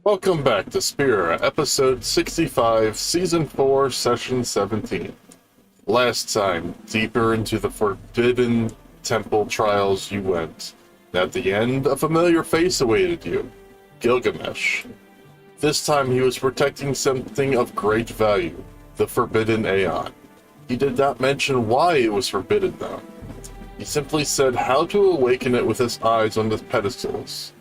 Welcome back to Spira, episode 65, season 4, session 17. Last time, deeper into the forbidden temple trials you went. At the end, a familiar face awaited you, Gilgamesh. This time he was protecting something of great value, the forbidden aeon. He did not mention why it was forbidden though. He simply said how to awaken it with his eyes on the pedestals.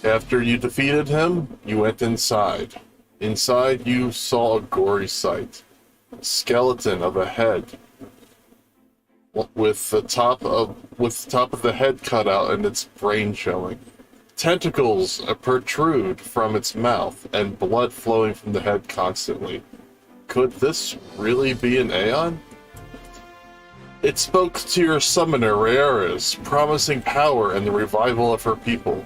After you defeated him, you went inside. Inside you saw a gory sight. A skeleton of a head with the top of the head cut out and its brain showing. Tentacles protrude from its mouth and blood flowing from the head constantly. Could this really be an aeon? It spoke to your summoner Reyaras, promising power and the revival of her people.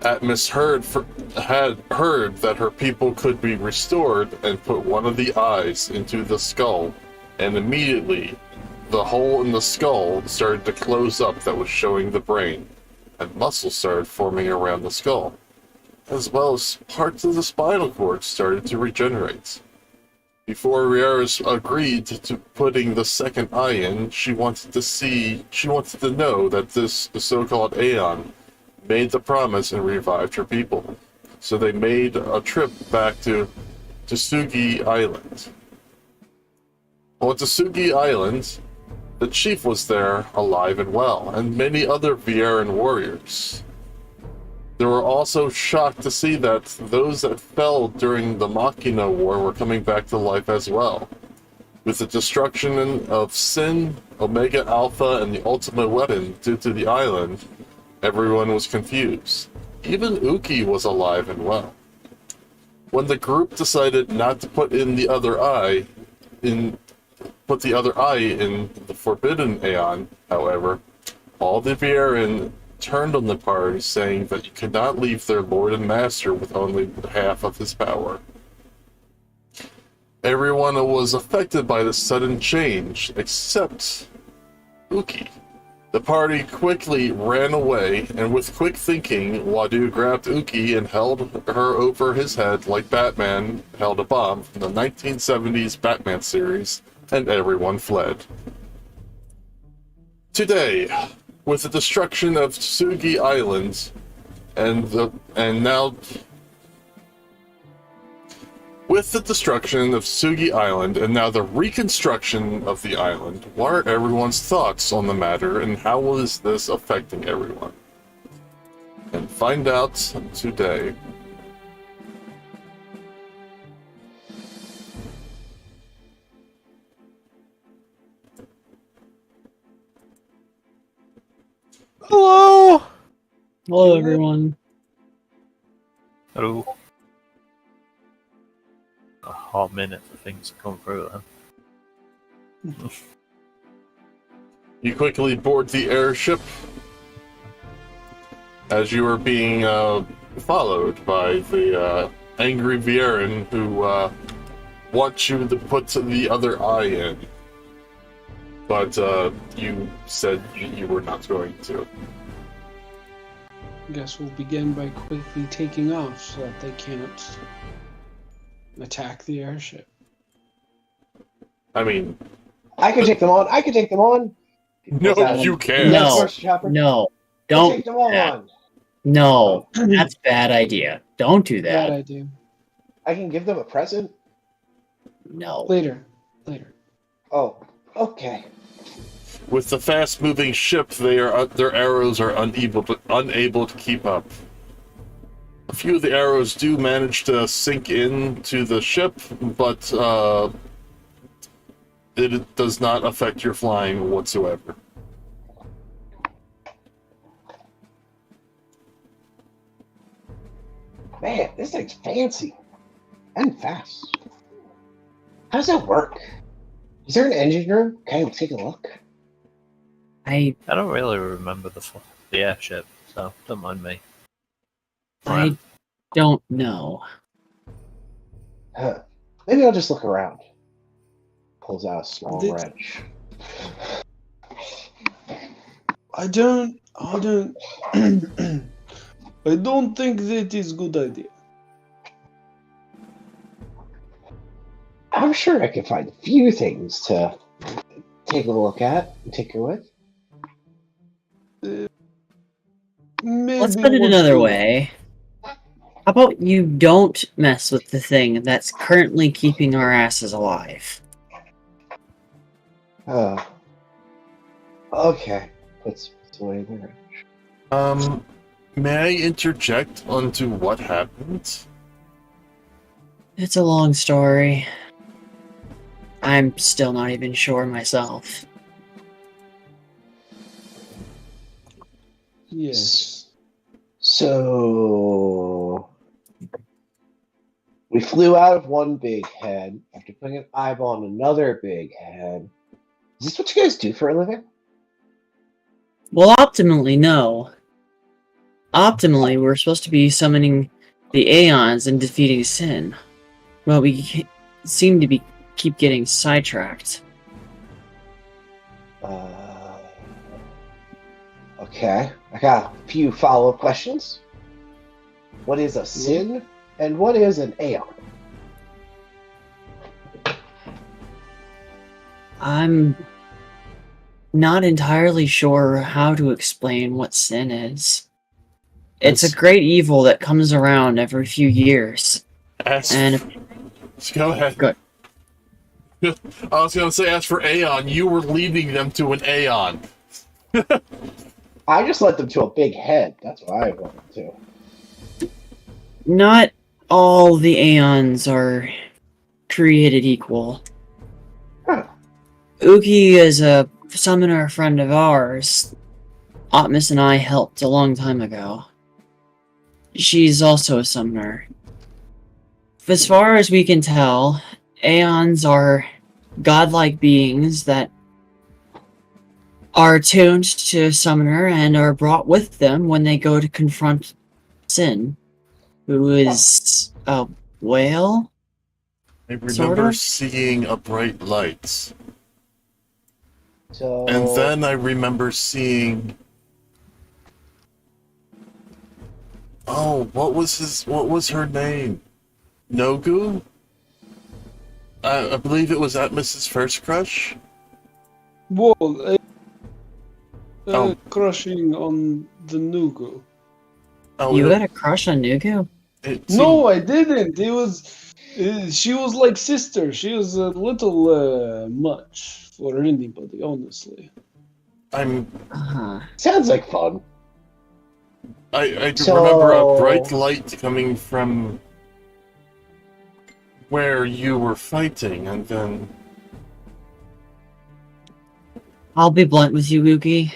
Ahtmas had heard that her people could be restored and put one of the eyes into the skull, and immediately the hole in the skull started to close up that was showing the brain, and muscles started forming around the skull, as well as parts of the spinal cord started to regenerate. Before Reyaras agreed to putting the second eye in, she wanted to know that this so-called aeon made the promise and revived her people. So they made a trip back to Tsusagi Island. On Tsusagi Island, the chief was there, alive and well, and many other Reyaran warriors. They were also shocked to see that those that fell during the Machina War were coming back to life as well. With the destruction of Sin, Omega Alpha, and the ultimate weapon due to the island, everyone was confused. Even Uki was alive and well. When the group decided not to put the other eye in the Forbidden Aeon, however, all the Reyaran turned on the party, saying that you could not leave their lord and master with only half of his power. Everyone was affected by this sudden change, except Uki. The party quickly ran away, and with quick thinking, Wadu grabbed Uki and held her over his head like Batman held a bomb from the 1970s Batman series, and everyone fled. Today, with the destruction of Tsusagi Island, and now the reconstruction of the island, what are everyone's thoughts on the matter, and how is this affecting everyone? And find out today. Hello! Hello, everyone. Hello. A hot minute for things to come through then. You quickly board the airship as you are being followed by the angry Reyaran who wants you to put the other eye in. But you said you were not going to. Guess we'll begin by quickly taking off so that they can't attack the airship. I mean... I can take them on! No, you can't! No, don't take them on! No, that's a bad idea. Don't do that. Bad idea. I can give them a present? No. Later. Oh, okay. With the fast-moving ship, their arrows are unable to keep up. A few of the arrows do manage to sink into the ship, but it does not affect your flying whatsoever. Man, this thing's fancy. And fast. How does that work? Is there an engine room? Okay, we'll take a look. I don't really remember the airship, so don't mind me. I don't know. Maybe I'll just look around. Pulls out a small wrench. I don't. I don't think that is good idea. I'm sure I can find a few things to take a look at and tinker with. Maybe Let's put it once another we- way. How about you don't mess with the thing that's currently keeping our asses alive? Okay. Let's away there. May I interject onto what happened? It's a long story. I'm still not even sure myself. Yes. So we flew out of one big head after putting an eyeball on another big head. Is this what you guys do for a living? Well, optimally, no. Optimally, we're supposed to be summoning the aeons and defeating sin. Well, we seem to keep getting sidetracked. Okay. I got a few follow-up questions. What is a sin, and what is an aeon? I'm not entirely sure how to explain what sin is. It's a great evil that comes around every few years. Go ahead. Good. I was going to say, as for Aeon, you were leading them to an Aeon. I just led them to a big head. That's what I wanted to. Not all the aeons are created equal. Huh. Uki is a summoner friend of ours. Ahtmas and I helped a long time ago. She's also a summoner. As far as we can tell, aeons are godlike beings that are attuned to summoner and are brought with them when they go to confront Sin, who is a whale? I remember Sort of? seeing a bright light. So And then I remember seeing... Oh, what was her name? Nogu? I believe it was Ahtmas's first crush? Whoa, Oh. crushing on the Nugu. Oh, You had a crush on Nugu? No, I didn't. It was. She was like sister. She was a little much for anybody, honestly. I'm... Uh-huh. sounds like fun. I So- remember a bright light coming from where you were fighting, and then... I'll be blunt with you, Uki.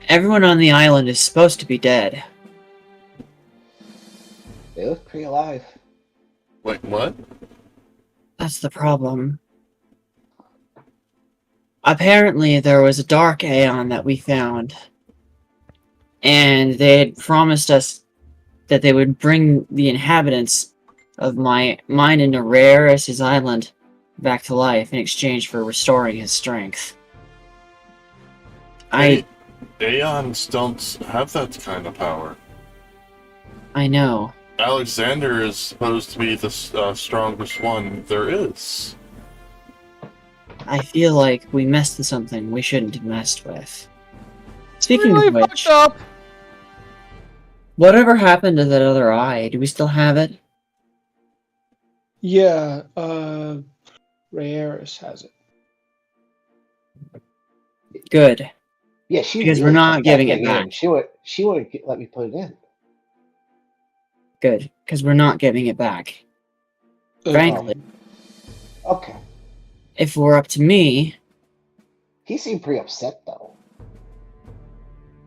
Everyone on the island is supposed to be dead. They look pretty alive. Wait, what? That's the problem. Apparently, there was a dark aeon that we found. And they had promised us that they would bring the inhabitants of mine into Reyaras' island back to life in exchange for restoring his strength. Aeons don't have that kind of power. I know. Alexander is supposed to be the strongest one there is. I feel like we messed with something we shouldn't have messed with. Speaking Really of which, fucked up. whatever happened to that other eye? Do we still have it? Yeah, Reyaras has it. Good. Yeah, she Because we're really not kept giving that it thing back. in. She wouldn't let me put it in. Good. Because we're not giving it back. Frankly, Okay. if it were up to me, He seemed pretty upset though.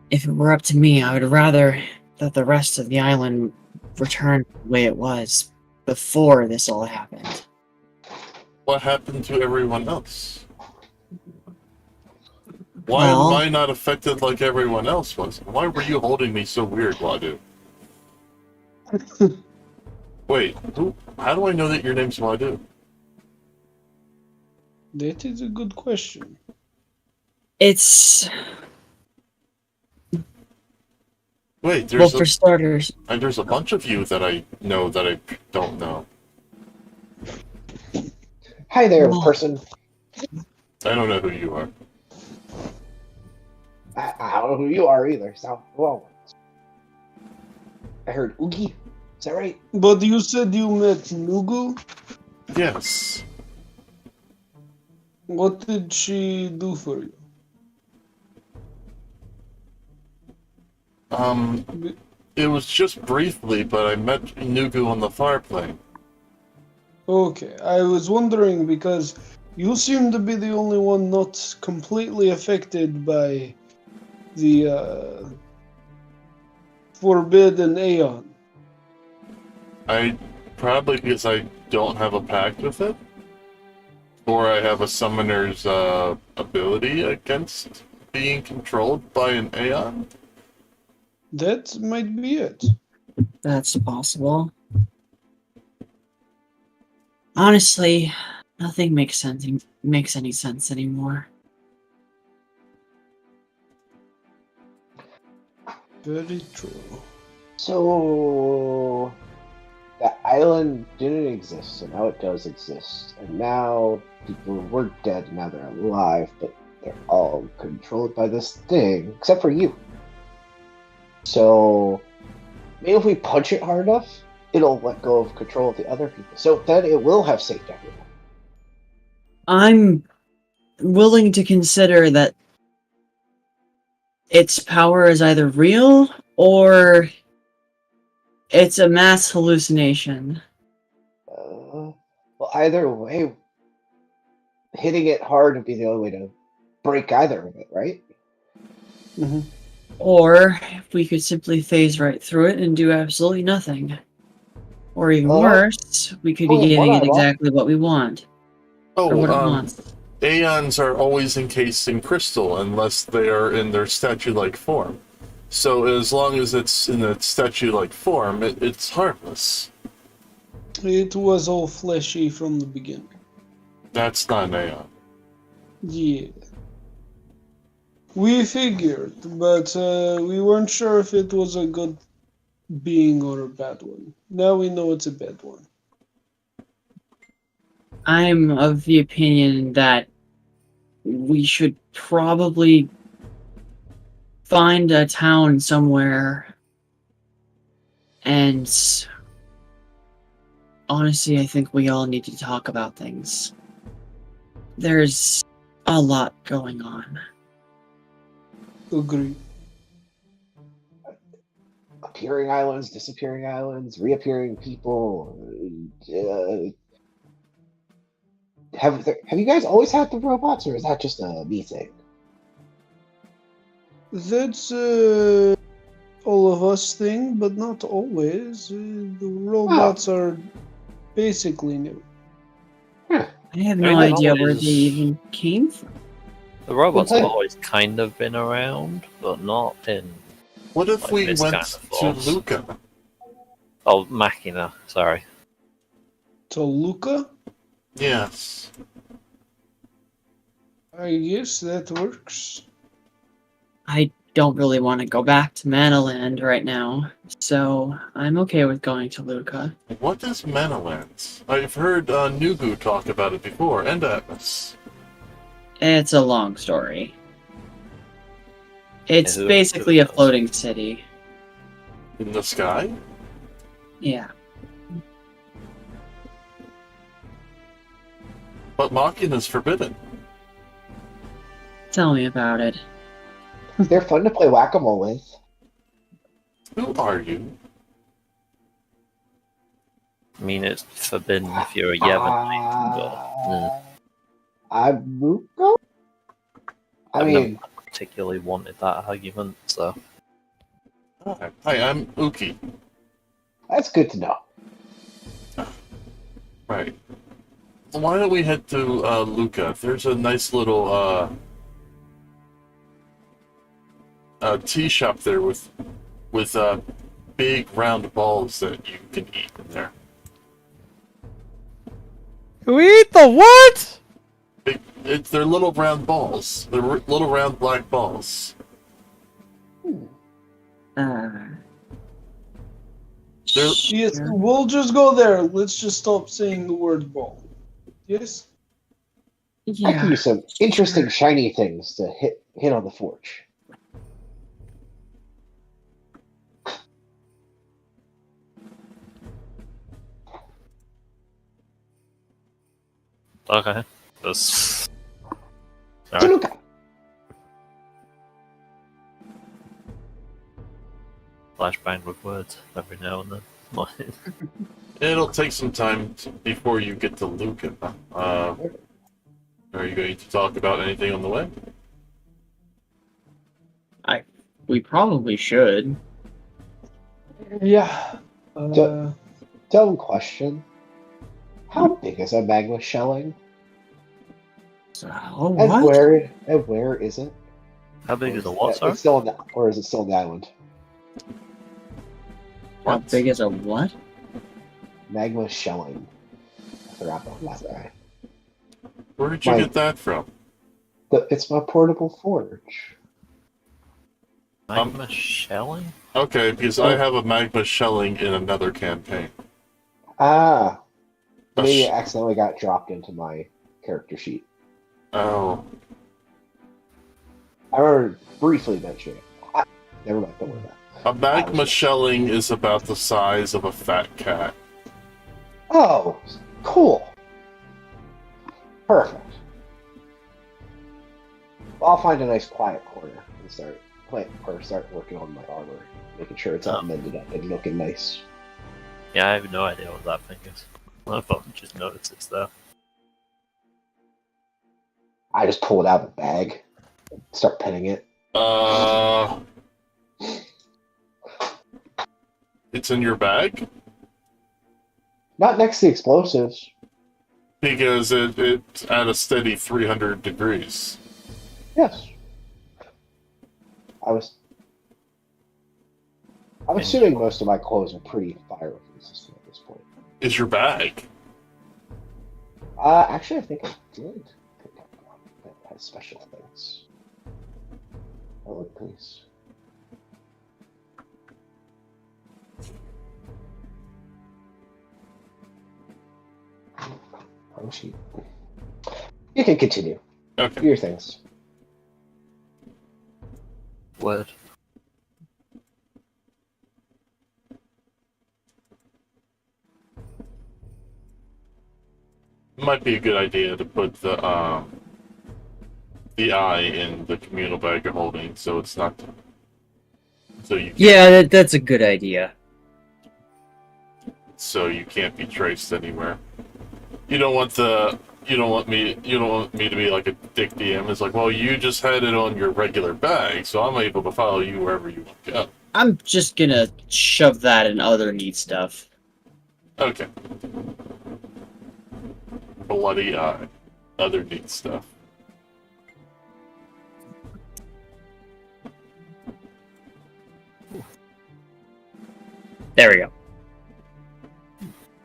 if it were up to me, I would rather that the rest of the island return the way it was before this all happened. What happened to everyone else? Why Well- am I not affected like everyone else was? Why were you holding me so weird, Wadu? Wait, how do I know that your name's Wadu? That is a good question. It's Wait, well, for starters, there's a bunch of you that I know that I don't know. Hi there, Well- person. I don't know who you are. I don't know who you are either, so well. I heard Oogie. Is that right? But you said you met Nugu? Yes. What did she do for you? It was just briefly, but I met Nugu on the far plane. Okay, I was wondering because you seem to be the only one not completely affected by the forbidden aeon. Probably because I don't have a pact with it, or I have a summoner's ability against being controlled by an aeon. That might be it. that's possible. Honestly, nothing makes any sense anymore. Very true. So that island didn't exist, so now it does exist. And now people were dead, now they're alive, but they're all controlled by this thing, except for you. So maybe if we punch it hard enough, it'll let go of control of the other people. So then it will have saved everyone. I'm willing to consider that its power is either real or it's a mass hallucination. Well, either way, hitting it hard would be the only way to break either of it, right? Mm-hmm. Or we could simply phase right through it and do absolutely nothing. Or even Uh-huh. worse, we could be Close one giving it eyeball. exactly what we want. Or what it Oh, wants. aeons are always encased in crystal unless they are in their statue-like form. So as long as it's in a statue-like form, it's harmless. It was all fleshy from the beginning. That's not an aeon. Yeah. We figured, but we weren't sure if it was a good being or a bad one. Now we know it's a bad one. I'm of the opinion that we should probably find a town somewhere. And honestly, I think we all need to talk about things. There's a lot going on. Agree. Appearing islands, disappearing islands, reappearing people. Have you guys always had the robots, or is that just a me thing? That's all of us thing, but not always. The robots are basically new. I have no I mean, idea where always- they even came from. The robots Well, have always kind of been around, but not in. What if Like we this went kind of to force. Luca? Oh, Machina, sorry. Toluca? Yes. I guess that works. I don't really want to go back to Manaland right now, so I'm okay with going to Luca. What is Manaland? I've heard Nugu talk about it before, and Ahtmas. It's a long story. It's Is it- basically a floating city. In the sky? Yeah. But Machina is forbidden. Tell me about it. They're fun to play whack-a-mole with. Who are you? I mean, it's forbidden if you're a Yevonite, but I'm Muko? I I've mean, never particularly wanted that argument, so. Hi, I'm Uki. that's good to know. Right. Why don't we head to Luca? There's a nice little tea shop there with big round balls that you can eat in there. We eat the what? They're little round balls. They're little round black balls. They're- Yes, we'll just go there. Let's just stop saying the word ball. Yes? I can use some interesting shiny things to hit on the forge. Okay. That's... Alright. Tsunuka. Flashbang with words every now and then. It'll take some time before you get to Lucan. Are you going to talk about anything on the way? We probably should. Yeah. Dumb question. How big is a magma shelling? So, And what? where is it? How big is a what, sorry? It's still on the, or is it still on the island? How big is a what? Magma shelling. I forgot about that guy. Where did you get that from? It's my portable forge. Magma shelling? Okay, because I have a magma shelling in another campaign. Ah. A Maybe sh- it accidentally got dropped into my character sheet. Oh, I remember briefly mentioning it. Never mind, don't worry about it. a magma shelling is about the size of a fat cat. Oh, cool. Perfect. Well, I'll find a nice quiet corner and start working on my armor, making sure it's all mended up and looking nice. Yeah, I have no idea what that thing is. I thought I just noticed it's there. I just pull it out of the bag, start petting it. It's in your bag? Not next to the explosives. Because it's at a steady 300 degrees. Yes. I'm assuming most of my clothes are pretty fire resistant at this point. Is your bag? Actually, I think I did pick up one that has special things. Oh, look, please. Oh, sheet. You can continue. Okay. Do your things. Word. Might be a good idea to put the eye in the communal bag you're holding, so it's not. So you. Yeah, that's a good idea. So you can't be traced anywhere. You don't want the. You don't want me to be like a dick DM. It's like, well, you just had it on your regular bag, so I'm able to follow you wherever you want to go. I'm just gonna shove that in other neat stuff. Okay. Bloody eye. Other neat stuff. There we go.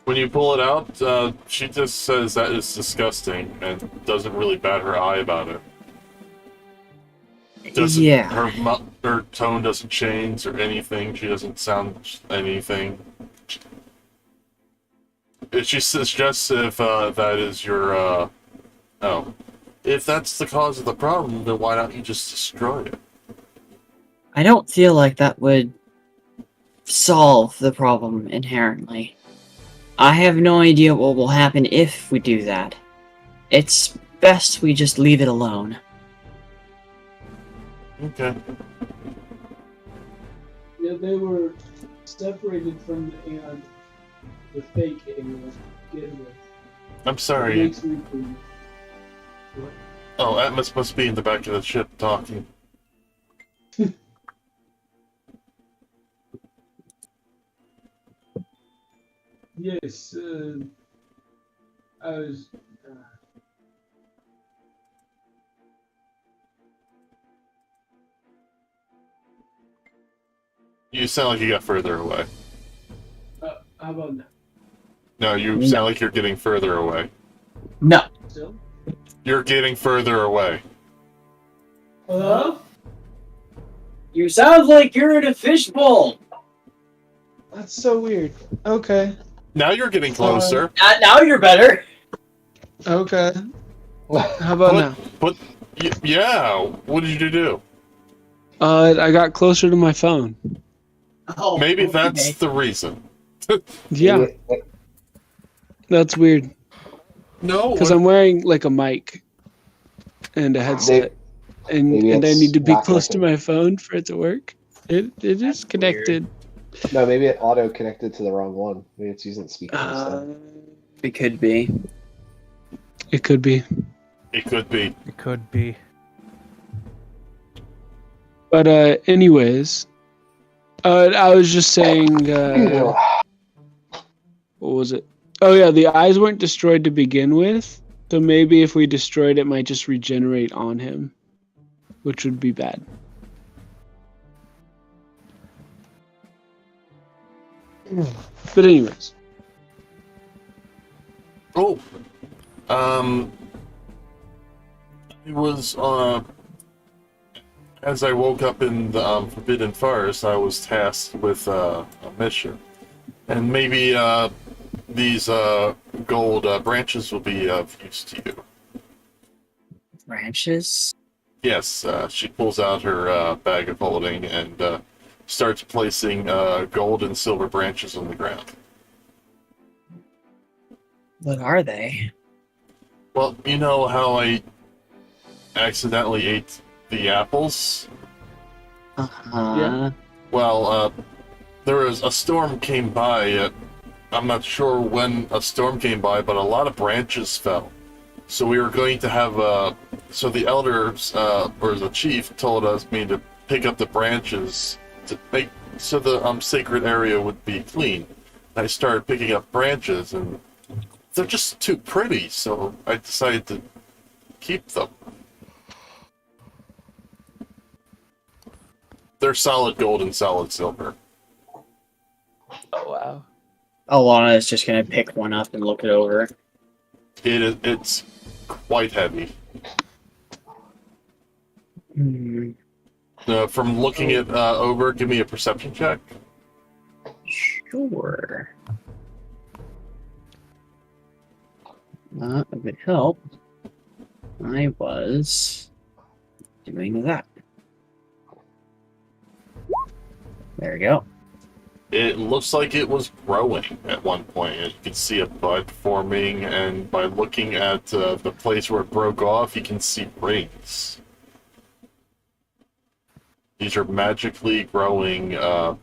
When you pull it out, she just says that is disgusting and doesn't really bat her eye about it. Yeah. Her tone doesn't change or anything. She doesn't sound anything. She suggests if that is your, if that's the cause of the problem, then why don't you just destroy it? I don't feel like that would solve the problem inherently. I have no idea what will happen if we do that. It's best we just leave it alone. Okay. Yeah, they were separated from the aeon, the fake aeon, to begin with. I'm It sorry. makes me think. What? Oh, Ahtmas must be in the back of the ship talking. Yes, I was. You sound like you got further away. How about now? No, you No. sound like you're getting further away. No. Still? You're getting further away. Hello? You sound like you're in a fishbowl. That's so weird. Okay. Now you're getting closer. Now you're better. Okay. How about now? Yeah. What did you do? I got closer to my phone. Oh, Maybe okay. that's the reason. Yeah, that's weird. No, Because I'm wearing like a mic and a headset, and maybe I it's need to be not close to connected. my phone for it to work. It is connected. No, maybe it auto connected to the wrong one. Maybe it's using speaker instead. It could be. It could be. it could be. It could be. But anyways, I was just saying. What was it? Oh yeah, the eyes weren't destroyed to begin with, so maybe if we destroyed it, might just regenerate on him, which would be bad. But anyways, Oh, it was as I woke up in the Forbidden Forest, I was tasked with a mission, and maybe these gold branches will be of use to you. Branches? Yes, she pulls out her bag of holding and starts placing gold and silver branches on the ground. What are they? Well, you know how I accidentally ate the apples? Uh-huh. Yeah. Well, there was a storm came by. I'm not sure when a storm came by, but a lot of branches fell. So we were going to have so the elders or the chief told me to pick up the branches to make so the sacred area would be clean. I started picking up branches, and they're just too pretty, so I decided to keep them. They're solid gold and solid silver. oh wow. Alana is just gonna pick one up and look it over. It's quite heavy. Hmm. From looking it over, give me a perception check. Sure. Not a good help. I was doing that. There we go. It looks like it was growing at one point. You can see a bud forming, and by looking at the place where it broke off, you can see rings. These are magically growing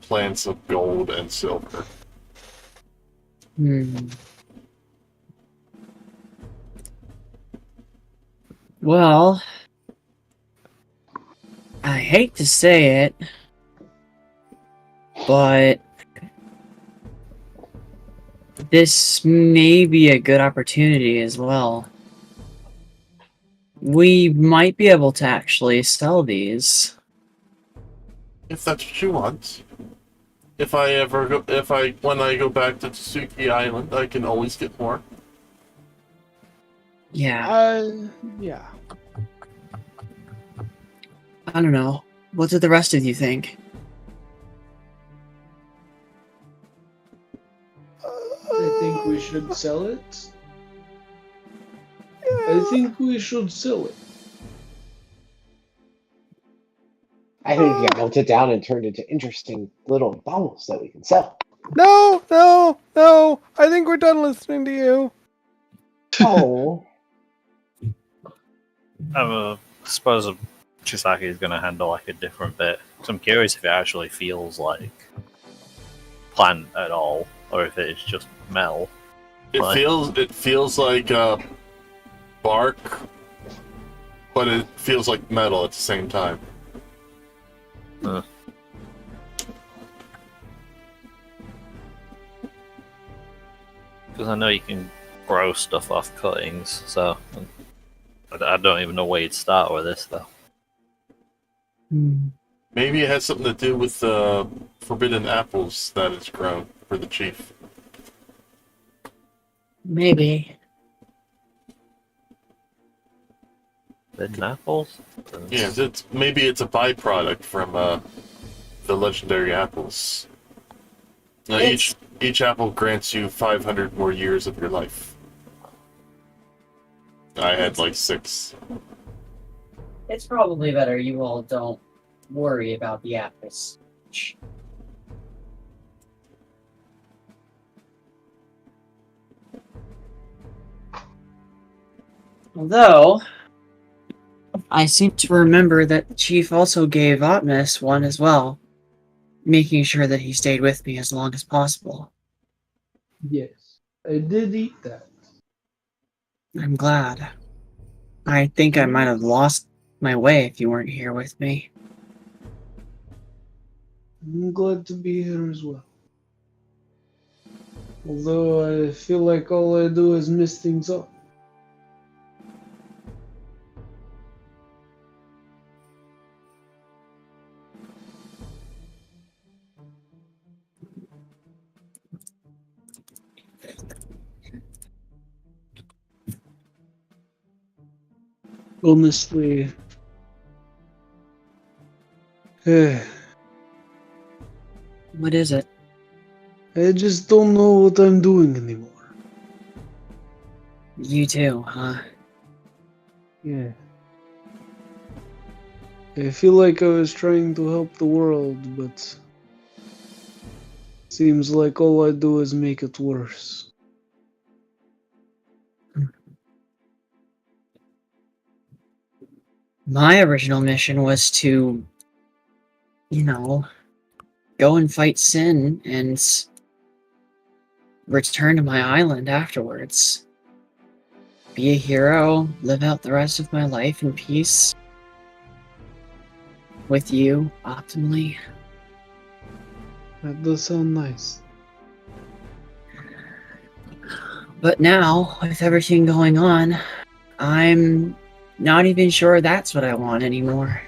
plants of gold and silver. Hmm. Well, I hate to say it, but this may be a good opportunity as well. We might be able to actually sell these. If that's what you want. When I go back to Tsusagi Island, I can always get more. Yeah, Yeah. I don't know. What do the rest of you think? I think we should sell it. I think we should sell it. I think you melt it down and turned into interesting little baubles that we can sell. No, no, no. I think we're done listening to you. Oh, I suppose Chisaki is going to handle like a different bit. So I'm curious if it actually feels like plant at all, or if it's just metal. It Right. feels like bark, but it feels like metal at the same time. Because I know you can grow stuff off cuttings, so I don't even know where you'd start with this though. Hmm. Maybe it has something to do with the forbidden apples that is grown for the chief. Maybe. Hidden apples? Yeah, maybe it's a byproduct from the legendary apples. Now, each apple grants you 500 more years of your life. I had like 6. It's probably better you all don't worry about the Ahtmas. Although, I seem to remember that the chief also gave Ahtmas one as well, making sure that he stayed with me as long as possible. Yes, I did eat that. I'm glad. I think I might have lost my way if you weren't here with me. I'm glad to be here as well. Although I feel like all I do is mess things up. Honestly, What is it? I just don't know what I'm doing anymore. You too, huh? Yeah. I feel like I was trying to help the world, but seems like all I do is make it worse. My original mission was to, go and fight sin and return to my island afterwards. Be a hero, live out the rest of my life in peace. With you, optimally. That does sound nice. But now, with everything going on, I'm not even sure that's what I want anymore.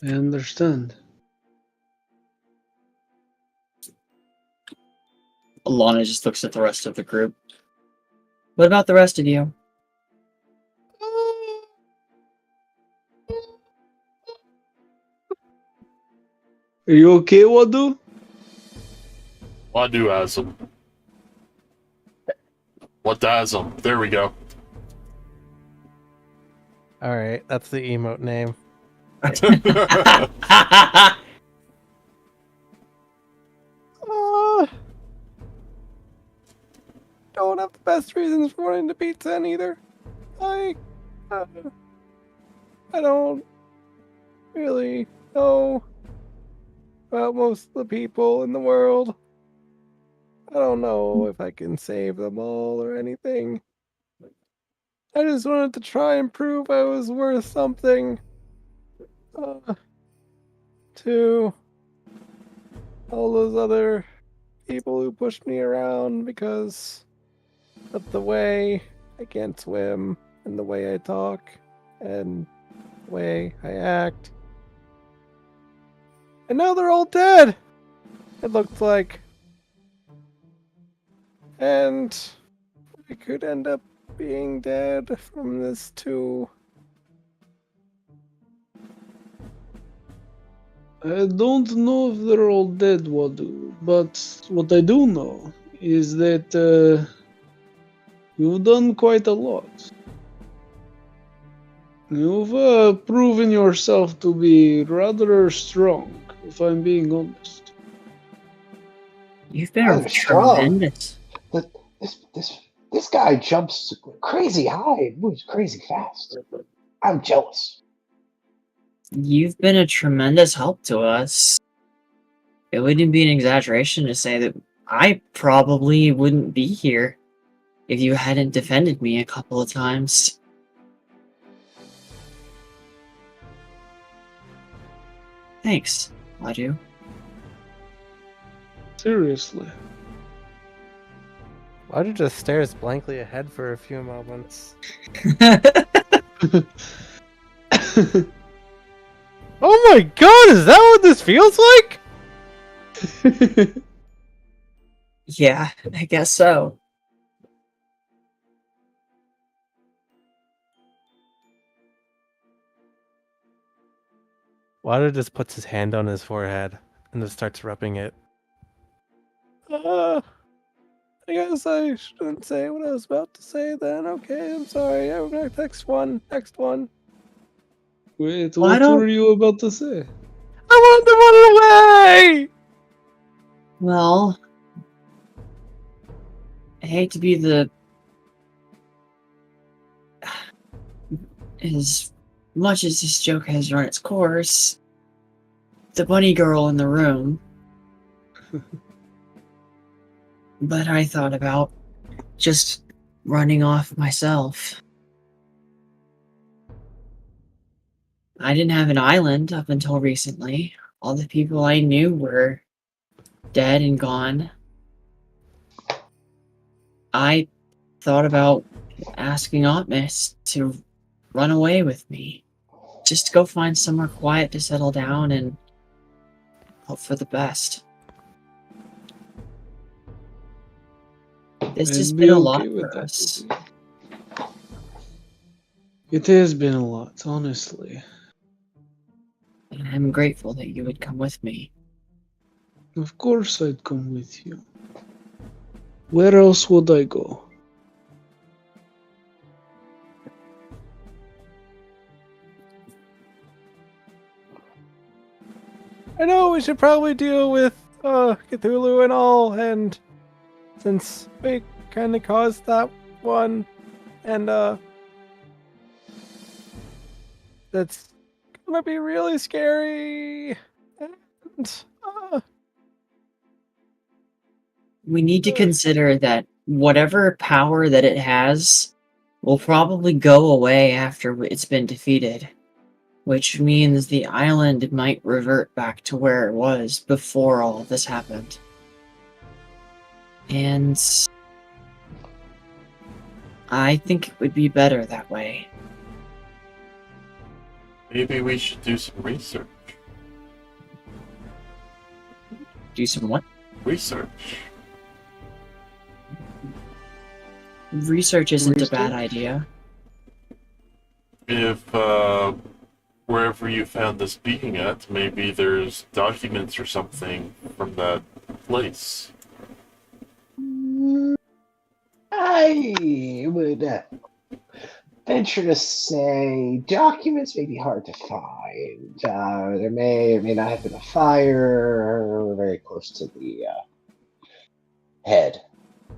I understand. Alana just looks at the rest of the group. What about the rest of you? Are you okay, Wadu? Waduasm. Wadasm. There we go. Alright, that's the emote name. Don't have the best reasons for wanting to beat Zen either. I don't really know about most of the people in the world. I don't know if I can save them all or anything. I just wanted to try and prove I was worth something. To all those other people who pushed me around because of the way I can't swim and the way I talk and the way I act. And now they're all dead, it looked like. And I could end up being dead from this too. I don't know if they're all dead, Wadu, but what I do know is that you've done quite a lot. You've proven yourself to be rather strong, if I'm being honest. You've been I'm strong. tremendous. But this guy jumps crazy high and moves crazy fast. I'm jealous. You've been a tremendous help to us. It wouldn't be an exaggeration to say that I probably wouldn't be here if you hadn't defended me a couple of times. Thanks, Wadu. Seriously. Wadu just stares blankly ahead for a few moments. Oh my god, is that what this feels like? Yeah, I guess so. Wada just puts his hand on his forehead and just starts rubbing it. I guess I shouldn't say what I was about to say then. Okay, I'm sorry. Next one. Next one. Wait, Why what don't- were you about to say? I want to run away! Well, I hate to be the. As much as this joke has run its course, the bunny girl in the room. But I thought about just running off myself. I didn't have an island up until recently. All the people I knew were dead and gone. I thought about asking Ahtmas to run away with me. Just go find somewhere quiet to settle down and hope for the best. This has I'd been be a lot okay with for that, us. Izzy. It has been a lot, honestly. And I'm grateful that you would come with me. Of course I'd come with you. Where else would I go? I know we should probably deal with Cthulhu and all, and since we kind of caused that one, and that's gonna be really scary. And We need to consider that whatever power that it has will probably go away after it's been defeated, which means the island might revert back to where it was before all of this happened. And I think it would be better that way. Maybe we should do some research. Do some what? Research. Research isn't a Research? bad idea. If wherever you found this being at, maybe there's documents or something from that place. I would venture to say documents may be hard to find. There may or may not have been a fire very close to the head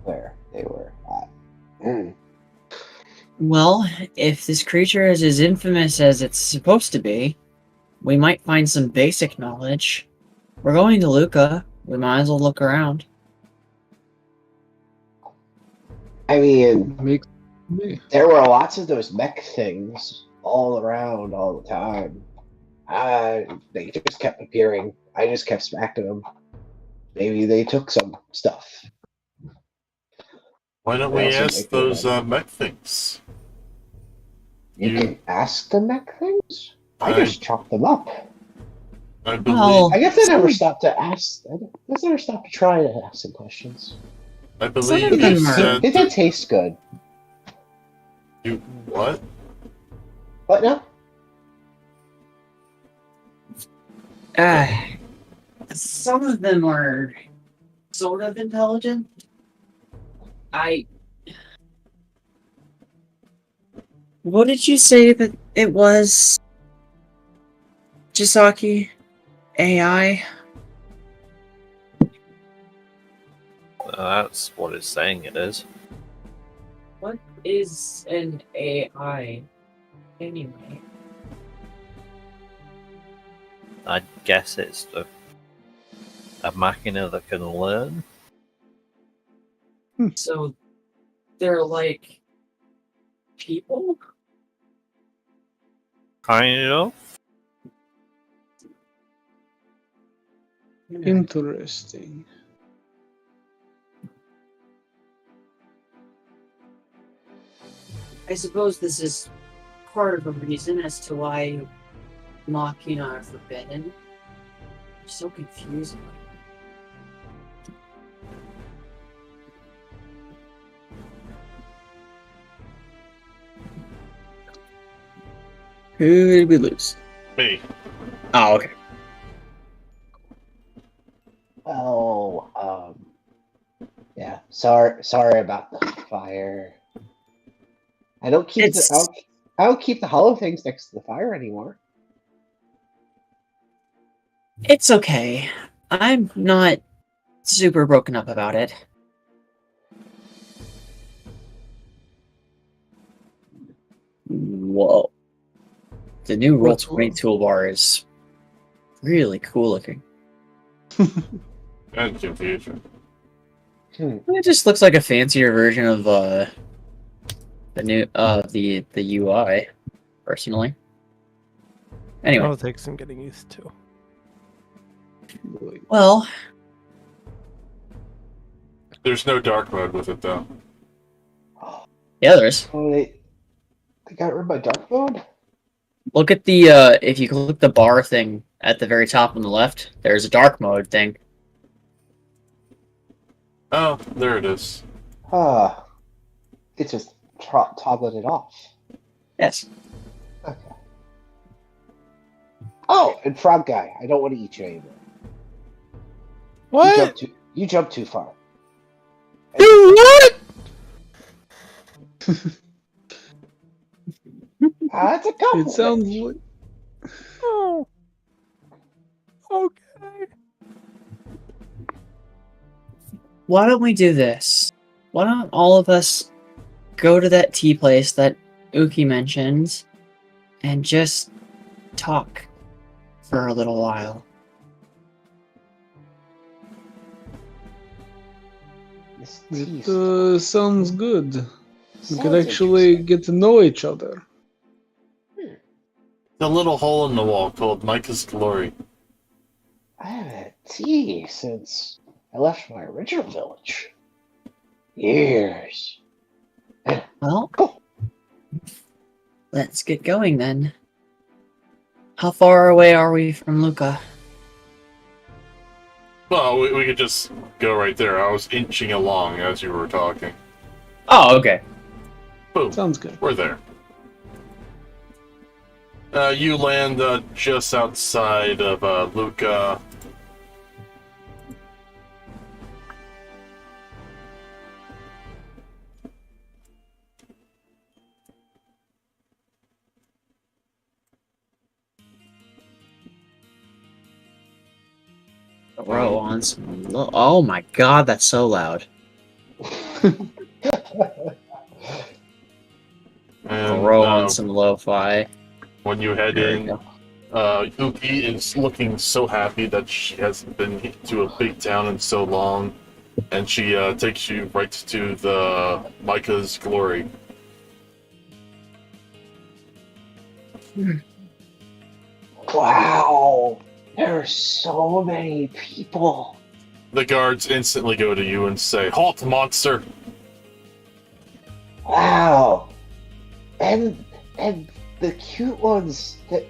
where they were at. Well, if this creature is as infamous as it's supposed to be, we might find some basic knowledge. We're going to Luca. We might as well look around. I mean, Makes me. there were lots of those mech things all around all the time. They just kept appearing. I just kept smacking them. Maybe they took some stuff. Why don't They we also ask make those them- mech things? You can ask the mech things? I I- just chopped them up. I believe. Well, I guess I never stopped to ask. I guess I never stopped to try to ask some questions. I Some believe of you them are- said They did taste good. you what? What now? Some of them are sort of intelligent. What did you say that it was? Tsusagi? AI? That's what it's saying it is. What is an AI anyway? I guess it's a machina that can learn. So they're like people? Kind of. Interesting. I suppose this is part of a reason as to why Machina are forbidden. It's so confusing. Who did we lose? Me. Oh, okay. Oh, yeah. Sorry about the fire. I don't keep It's I don't keep the hollow things next to the fire anymore. it's okay. I'm not super broken up about it. Whoa. The new What's Roll20 toolbar is really cool looking. And confusion. It just looks like a fancier version of the new the UI, personally. Anyway, That'll take some getting used to. well, There's no dark mode with it though. yeah, there is. Oh, they got rid of my dark mode? Look at the if you click the bar thing at the very top on the left, there's a dark mode thing. Oh, there it is. It just toggling it off. Yes. Okay. Oh, and frog guy, I don't want to eat you anymore. What? You jumped too far. Do what? That's a compliment. It sounds like Oh. Okay. Why don't we do this? Why don't all of us go to that tea place that Uki mentioned and just talk for a little while? This tea it sounds good. We sounds could actually interesting. get to know each other. The little hole in the wall called Micah's Glory. I haven't had tea since I left my original village. Years. Well, Oh. let's get going then. How far away are we from Luca? Well, we could just go right there. I was inching along as you were talking. Oh, okay. Boom. Sounds good. We're there. You land just outside of Luca. Row on some. Oh my god, that's so loud. And Row on some lo-fi. when you head There in, you Uki is looking so happy that she hasn't been to a big town in so long, and she takes you right to the Micah's Glory. Wow. There are so many people. The guards instantly go to you and say, "Halt, monster!" Wow. And the cute ones that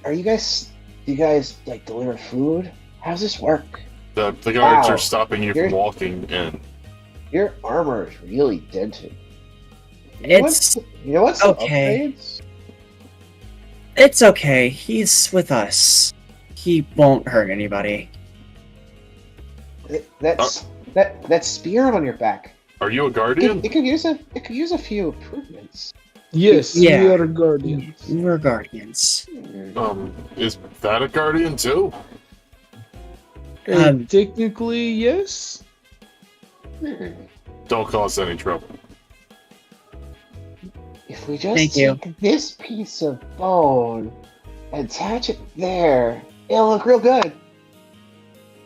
are you guys do you guys like deliver food? How does this work? The guards Wow. are stopping you You're- from walking in. Your armor is really dented. It's You know what's some okay. upgrades? it's okay. He's with us. He won't hurt anybody. That's spear on your back. Are you a guardian? It could use a few improvements. Yes, Yeah. we are guardians. We're guardians. Is that a guardian too? Technically, yes. Don't cause any trouble. If we just Thank you. take this piece of bone and attach it there, it'll look real good.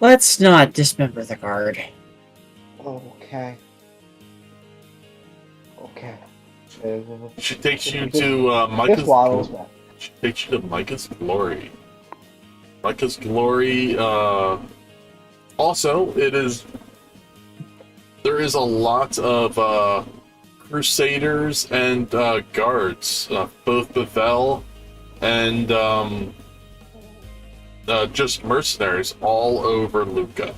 Let's not dismember the guard. Okay. Okay. She takes you to Micah's. Just waddles back. She takes you to Micah's Glory. Micah's Glory. Also, there is a lot of crusaders and guards, both Bevel and just mercenaries all over Luca.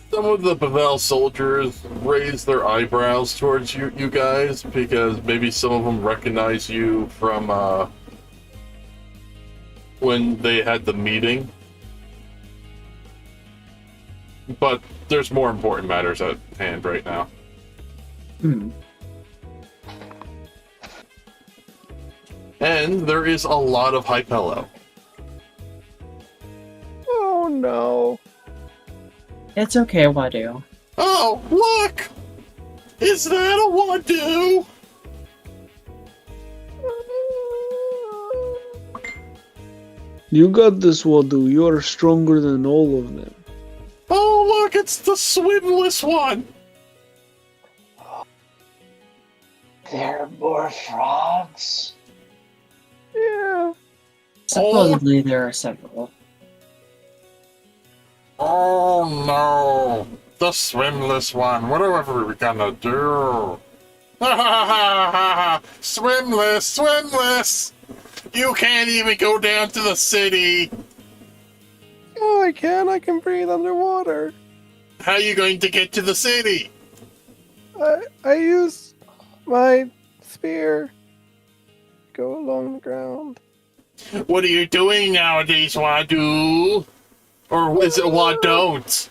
Some of the Bevel soldiers raise their eyebrows towards you guys because maybe some of them recognize you from when they had the meeting. But there's more important matters at hand right now. Hmm. And there is a lot of Hypello. Oh no. It's okay, Wadu. Oh, look! Is that a Wadu? You got this, Wadu. You are stronger than all of them. Oh, look, it's the swimless one! There are more frogs. Yeah. Supposedly there are several. Oh no! The swimless one. Whatever we're gonna do? Ha ha ha ha ha! Swimless! Swimless! You can't even go down to the city! Oh, I can. I can breathe underwater. How are you going to get to the city? I use my spear to go along the ground. What are you doing nowadays, Wadu? Or is it Wadon't?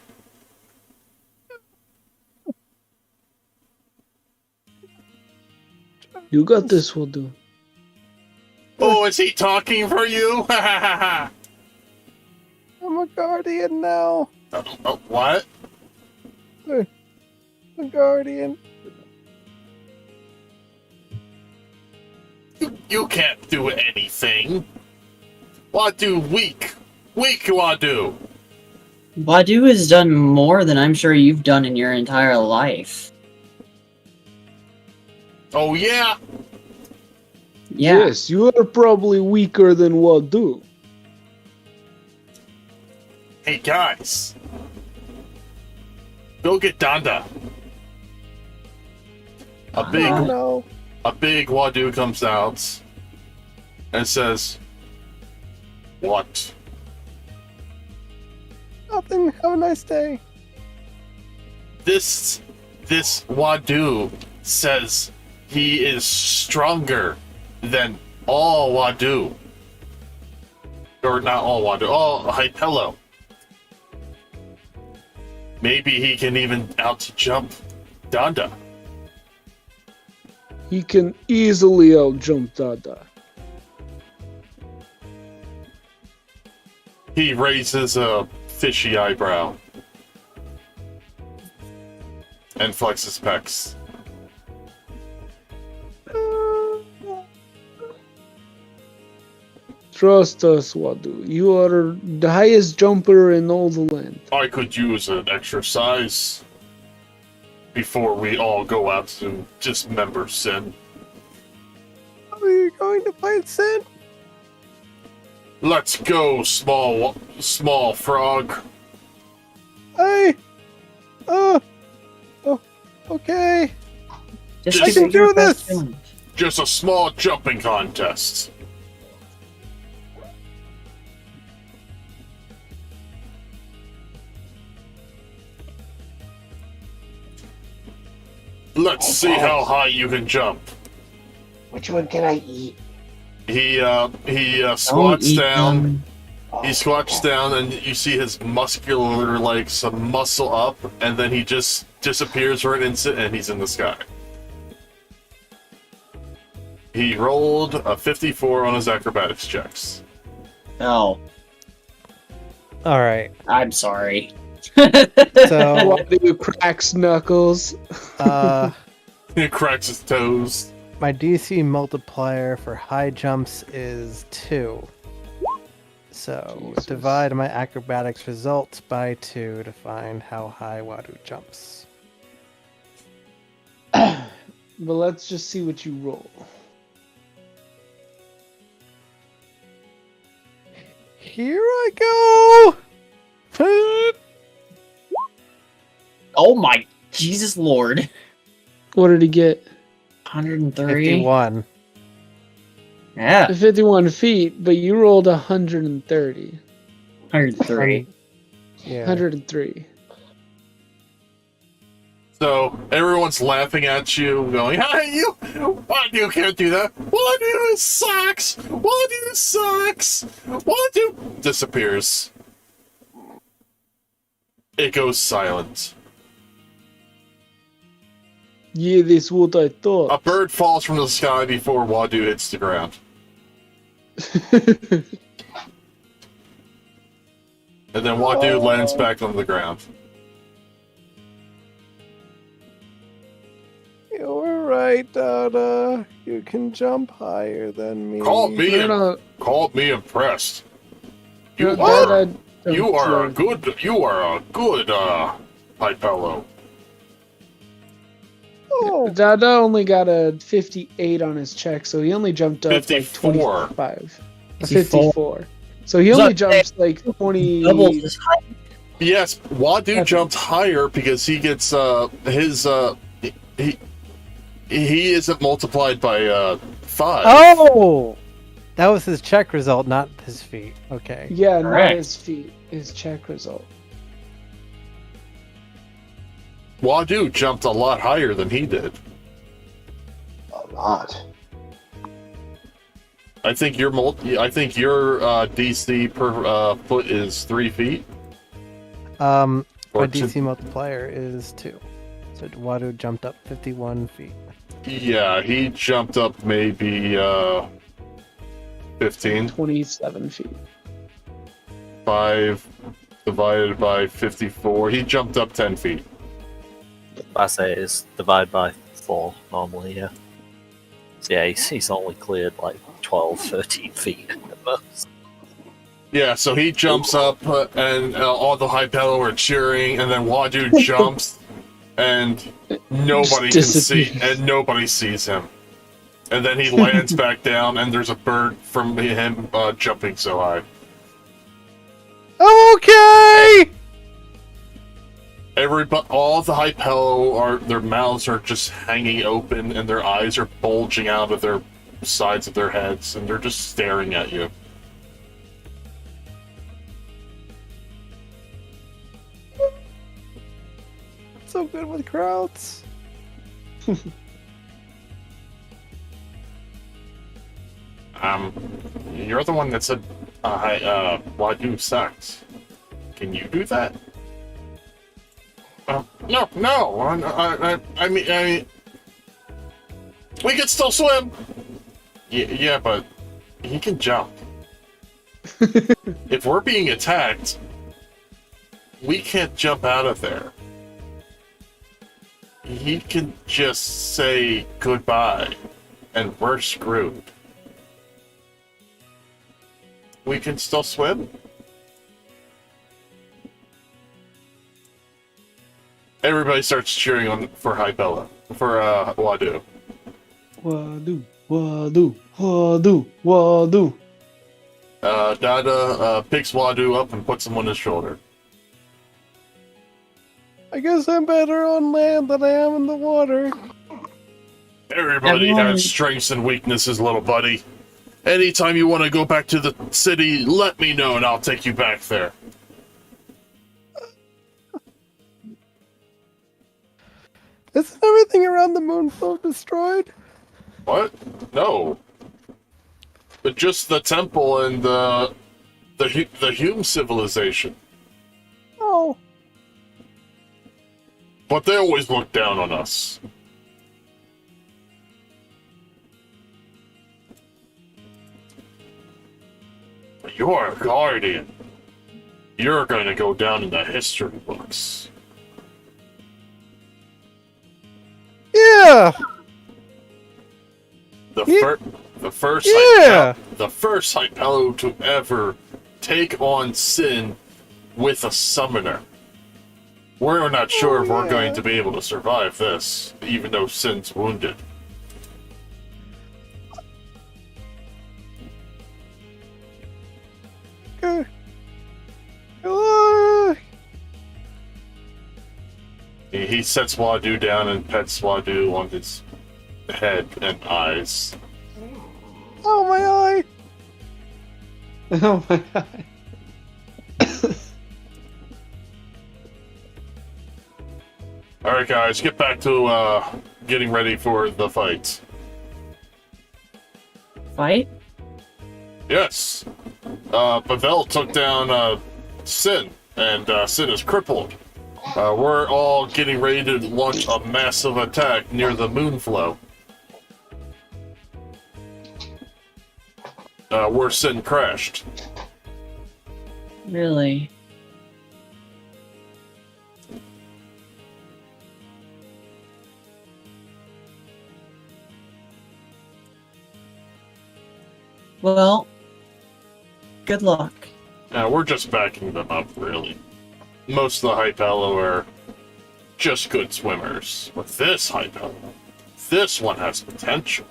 You got this, Wadu. Oh, is he talking for you? Ha ha ha ha! I'm a guardian now. What? A guardian. You can't do anything. Wadu weak. Weak Wadu. Wadu has done more than I'm sure you've done in your entire life. Oh yeah? Yeah. Yes, you are probably weaker than Wadu. Hey guys. Go get Donda. No. A big Wadu comes out and says, "What?" Nothing. Have a nice day. This Wadu says he is stronger than all Wadu. Or not all Wadu, all Hypello. Maybe he can even out-jump Donda. He can easily outjump Dada. He raises a fishy eyebrow and flexes pecs. Trust us, Wadu. You are the highest jumper in all the land. I could use an exercise before we all go out to dismember Sin. Are you going to fight Sin? Let's go, small frog. Hey! Oh, okay. Just I to can get your do this! best feeling. Just a small jumping contest. Let's see how high you can jump. Which one can I eat? He Don't squats eat down. them. Oh, He squats okay. down, and you see his muscular, like, some muscle up, and then he just disappears for an instant, and he's in the sky. He rolled a 54 on his acrobatics checks. Oh, All right. I'm sorry. So, Wadu cracks knuckles. He cracks his toes. my DC multiplier for high jumps is 2. So, Jesus. divide my acrobatics results by 2 to find how high Wadu jumps. But let's just see what you roll. Here I go! Oh my Jesus Lord. What did he get? 130. 51. Yeah, 51 feet, but you rolled 130. 103. Yeah. 103. So everyone's laughing at you, going, "Hey, you can't do that. Wadu sucks. Wadu sucks. Wadu disappears. It goes silent. Yeah, that's what I thought. A bird falls from the sky before Wadu hits the ground, and then Wadu lands back on the ground. You're right, Dada. You can jump higher than me. Call me impressed. You are a good Hypello. Oh, Dada only got a 58 on his check, so he only jumped up 54. like 25. 54. 54. So he only jumps like 20. Double his height. Yes, Wadu jumped higher because he gets he isn't multiplied by 5. Oh! That was his check result, not his feet. Okay. Yeah, Correct. not his feet. His check result. Wadu jumped a lot higher than he did. A lot. I think your DC per foot is 3 feet. My Or DC multiplier is 2. So Wadu jumped up 51 feet. Yeah, he jumped up maybe 15. 27 feet. 5 divided by 54. He jumped up 10 feet. I say it's divided by 4 normally, yeah. So yeah, he's only cleared like 12, 13 feet at most. Yeah, so he jumps up, and all the Hypello are cheering, and then Wadu jumps, and nobody can see, disappears. and nobody sees him. And then he lands back down, and there's a bird from him jumping so high. I'm okay! All the Hypello their mouths are just hanging open, and their eyes are bulging out of their sides of their heads, and they're just staring at you. So good with crowds. You're the one that said, Wadu sucks. Can you do that? No. I mean, we can still swim. Yeah, but he can jump. If we're being attacked, we can't jump out of there. He can just say goodbye, and we're screwed. We can still swim? Everybody starts cheering for Hypello, for Wadu. Wadu. Dada picks Wadu up and puts him on his shoulder. I guess I'm better on land than I am in the water. Everybody has strengths and weaknesses, little buddy. Anytime you want to go back to the city, let me know and I'll take you back there. Isn't everything around the moon so destroyed? What? No. But just the temple and the Hume civilization. Oh. But they always look down on us. You're a guardian. You're going to go down in the history books. Yeah. The first Yeah. the first Hypello to ever take on Sin with a summoner. We're not sure if we're going to be able to survive this, even though Sin's wounded. He sets Wadu down and pets Wadu on his head and eyes. Oh, my eye. Oh my god. Alright, guys, get back to getting ready for the fight. Fight? Yes. Pavel took down Sin, and Sin is crippled. We're all getting ready to launch a massive attack near the Moonflow. Where Sin crashed. Really? Well, good luck. We're just backing them up, really. Most of the Hypello are just good swimmers. But this Hypello, this one has potential.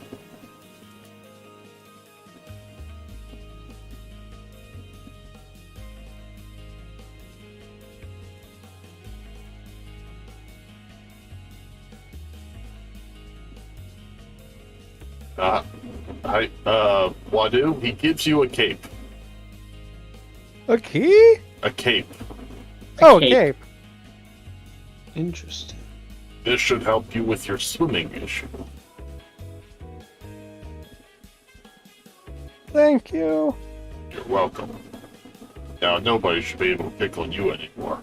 Wadu, he gives you a cape. A key? A cape. Oh, cape. cape. Interesting. This should help you with your swimming issue. Thank you. You're welcome. Now, nobody should be able to pick on you anymore.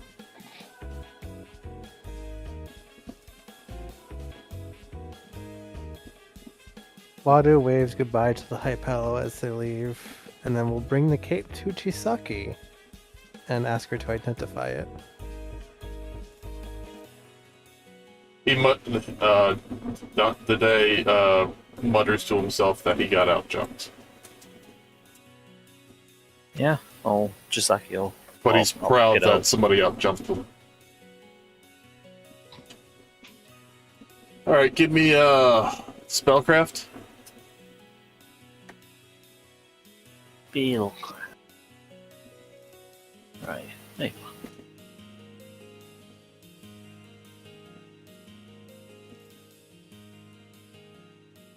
Wadu waves goodbye to the Hypello as they leave, and then we'll bring the cape to Chisaki and ask her to identify it. He mutters to himself that he got outjumped. Yeah, Chisaki will. But he's I'll proud pick it that up. somebody outjumped him. Alright, give me spellcraft. Feel. Right. Hey.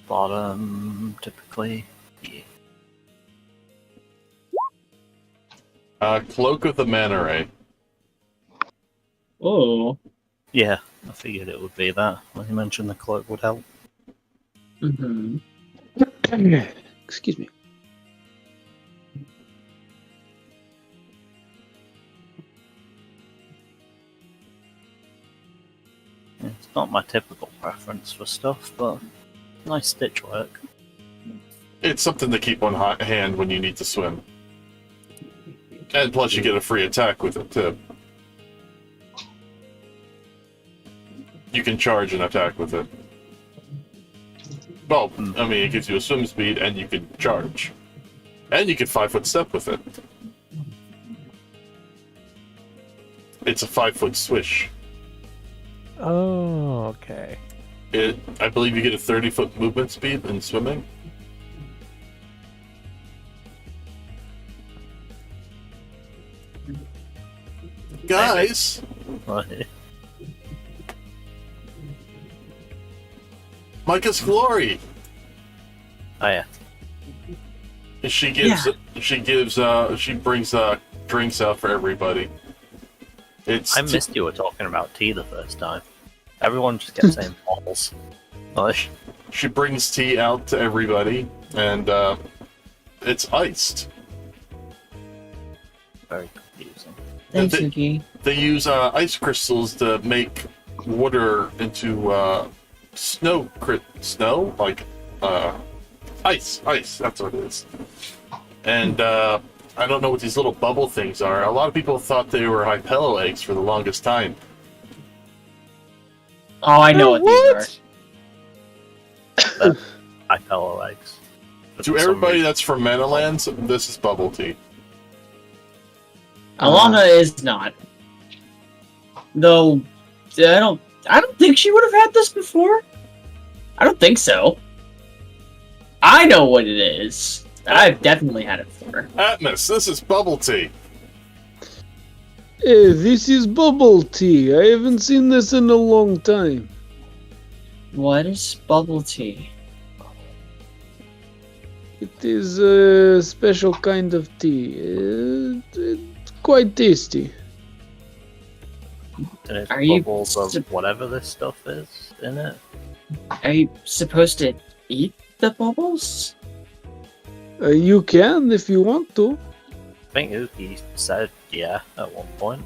Bottom, typically. Yeah. Cloak of the Manta Ray. Oh. Yeah, I figured it would be that. When you mentioned the cloak would help. Mm-hmm. Excuse me. It's not my typical preference for stuff, but nice stitch work. It's something to keep on hand when you need to swim. And plus you get a free attack with it, too. You can charge an attack with it. Well, I mean, it gives you a swim speed, and you can charge. And you can 5-foot step with it. It's a 5-foot swish. Oh, okay. I believe you get a 30-foot movement speed in swimming. Guys! Right. Micah's Glory! Oh yeah. She brings drinks out for everybody. I missed you were talking about tea the first time. Everyone just kept saying balls. Like, She brings tea out to everybody, and it's iced. very confusing. Thanks, They- Suki. They use ice crystals to make water into snow, like ice. That's what it is. And I don't know what these little bubble things are. A lot of people thought they were Hypello eggs for the longest time. Oh, I know what these are. Hypello eggs. But To for some everybody reason- that's from Manalands, this is bubble tea. Alana is not. Though, I don't think she would have had this before. I don't think so. I know what it is. I've definitely had it before. Ahtmas, this is bubble tea. This is bubble tea. I haven't seen this in a long time. What is bubble tea? It is a special kind of tea. It's quite tasty. And it's Are you bubbles of sup- whatever this stuff is in it. Are you supposed to eat the bubbles? You can if you want to. I think Uki said yeah at one point.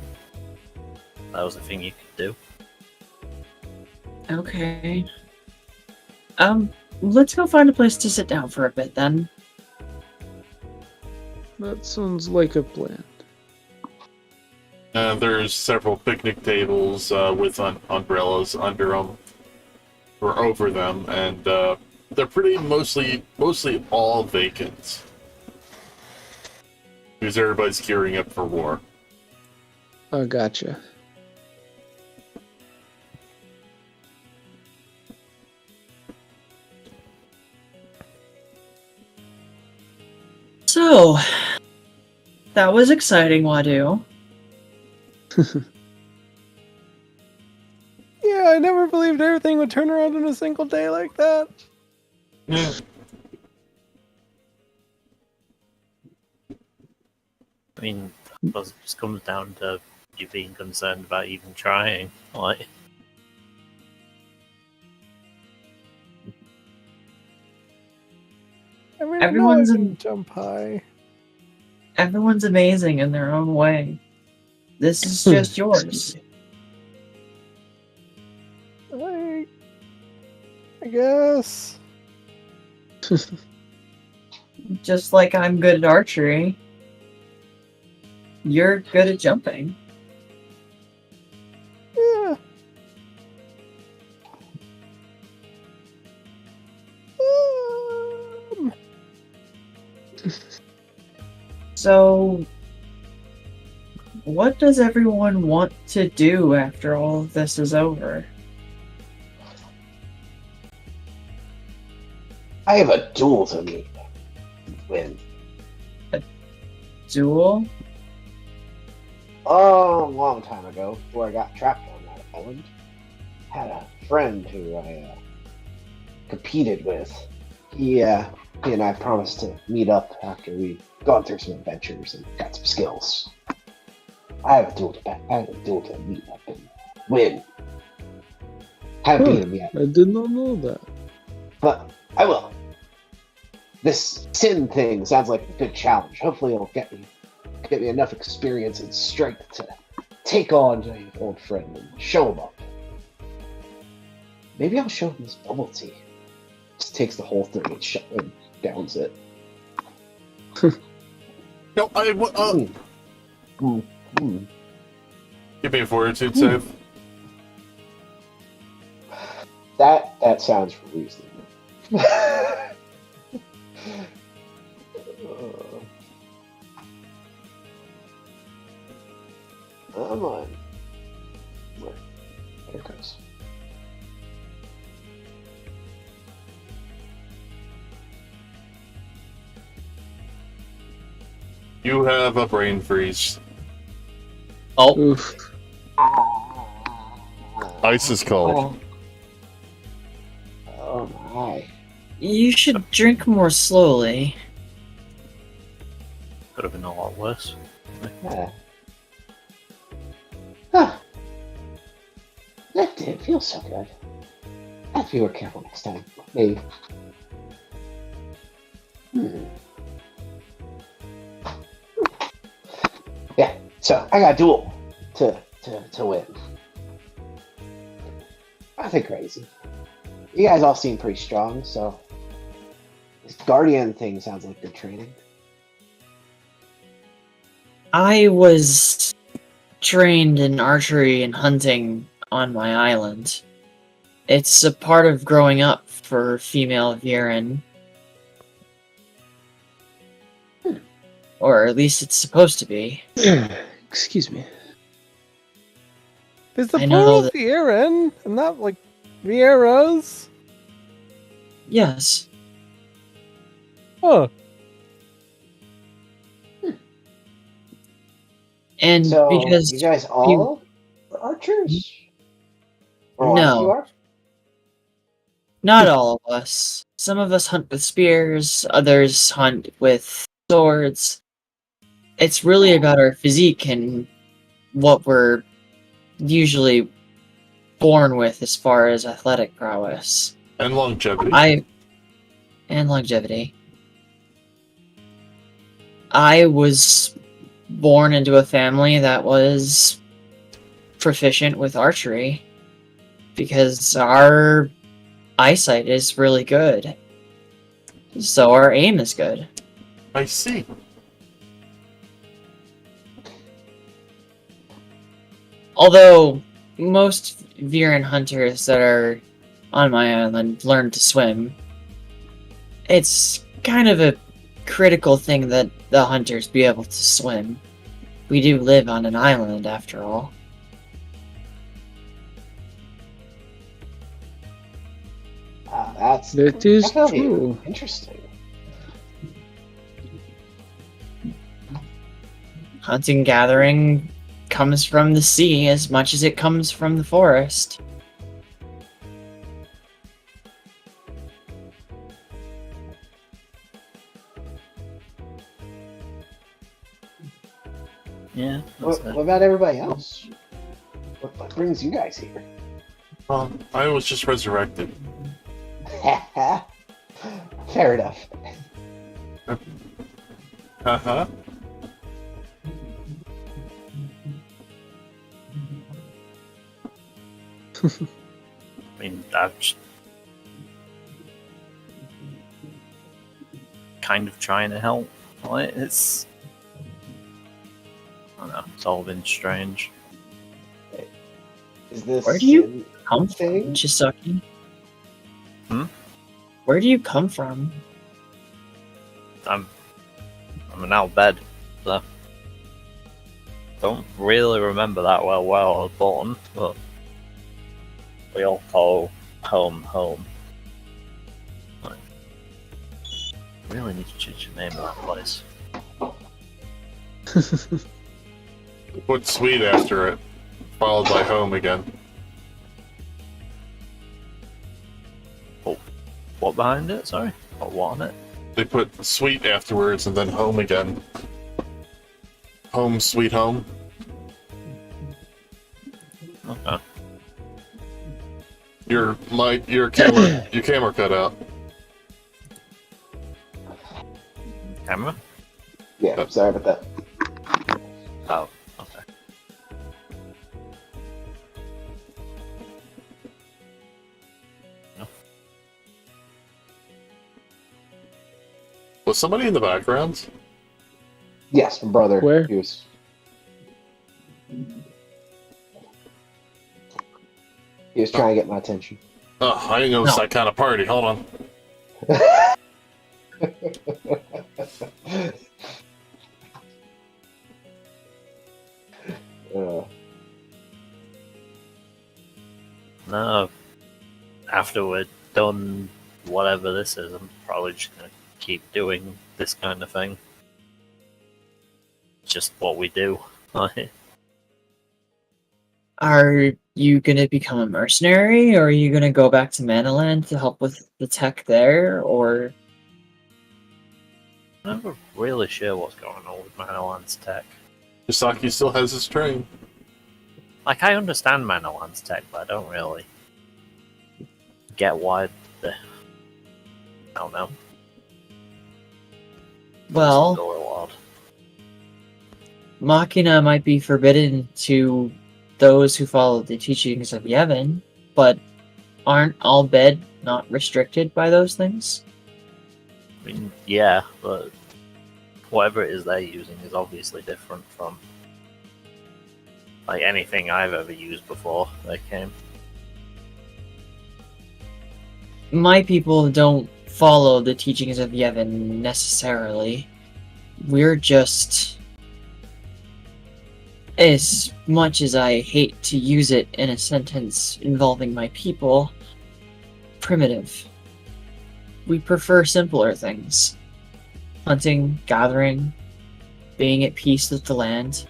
That was the thing you could do. Okay. Let's go find a place to sit down for a bit then. That sounds like a plan. There's several picnic tables with umbrellas under them or over them, and they're pretty mostly all vacant because everybody's gearing up for war. I gotcha. So, that was exciting, Wadu. Yeah, I never believed everything would turn around in a single day like that. Yeah. I mean, that just comes down to you being concerned about even trying. Like, I mean, Everyone's I know I in- can jump high. Everyone's amazing in their own way. This is just yours. I guess. Just like I'm good at archery, you're good at jumping. Yeah. So, what does everyone want to do after all of this is over? I have a duel to meet. Win. Duel? Oh, a long time ago, before I got trapped on that island, had a friend who I competed with. He and I promised to meet up after we'd gone through some adventures and got some skills. I have a duel to meet up and win. Haven't beat him yet, I did not know that. but I will. This sin thing sounds like a good challenge. Hopefully it'll get me enough experience and strength to take on my old friend and show him up. Maybe I'll show him this bubble tea. Just takes the whole thing and downs it. No, give me a fortitude save. That sounds reasonable. Come on. There it goes. You have a brain freeze. oh, Oof. Ice is cold. Oh my. You should drink more slowly. could have been a lot worse. Yeah. Huh. That didn't feel so good. I have to be more careful next time. Maybe. Yeah, so I got a duel to win. Nothing crazy. You guys all seem pretty strong, so this Guardian thing sounds like good training. I was trained in archery and hunting on my island. It's a part of growing up for female Viren. Or at least it's supposed to be. Excuse me. Is the I know plural that- Viren and not like Reyaras? Yes. Huh. And So because you guys all are archers? Or No. you are? not all of us. Some of us hunt with spears, others hunt with swords. It's really about our physique and what we're usually born with as far as athletic prowess. And longevity. And longevity. I was born into a family that was proficient with archery because our eyesight is really good. So our aim is good. I see. Although most Viren hunters that are on my island learn to swim, it's kind of a critical thing that the hunters be able to swim. We do live on an island, after all. That's That is definitely true. interesting. Hunting gathering comes from the sea as much as it comes from the forest. Yeah. What about everybody else? What brings you guys here? Well, I was just resurrected. Fair enough. Haha. I mean, I'm just kind of trying to help. Like, it's, I don't know. It's all been strange. Is this Where do you sin come from, thing? Tsusagi? Hmm? Where do you come from? I'm an out bed, so don't really remember that well where I was born, but we all call home home. Like, really need to change the name of that place. Put sweet after it, followed by home again. What behind it? Sorry, or what on it? They put sweet afterwards and then home again. Home, sweet home. Okay. Your camera cut out. Camera? Yeah, sorry about that. Oh, okay. Was somebody in the background? Yes, my brother. Where? He was trying to get my attention. Oh, I didn't know it was that kind of party. Hold on. Uh, No, after we're done whatever this is, I'm probably just gonna keep doing this kind of thing. It's just what we do. Are you gonna become a mercenary, or are you gonna go back to Manaland to help with the tech there, or... I'm never really sure what's going on with Manolan's tech. Tsusagi still has his train. Like, I understand Manolan's tech, but I don't really get why the... I don't know. Well, Go a lot. Machina might be forbidden to those who follow the teachings of Yevon, but aren't all bed not restricted by those things? I mean, yeah, but whatever it is they're using is obviously different from like anything I've ever used before they came. My people don't follow the teachings of Yevon necessarily. We're just, as much as I hate to use it in a sentence involving my people, primitive. We prefer simpler things. Hunting, gathering, being at peace with the land,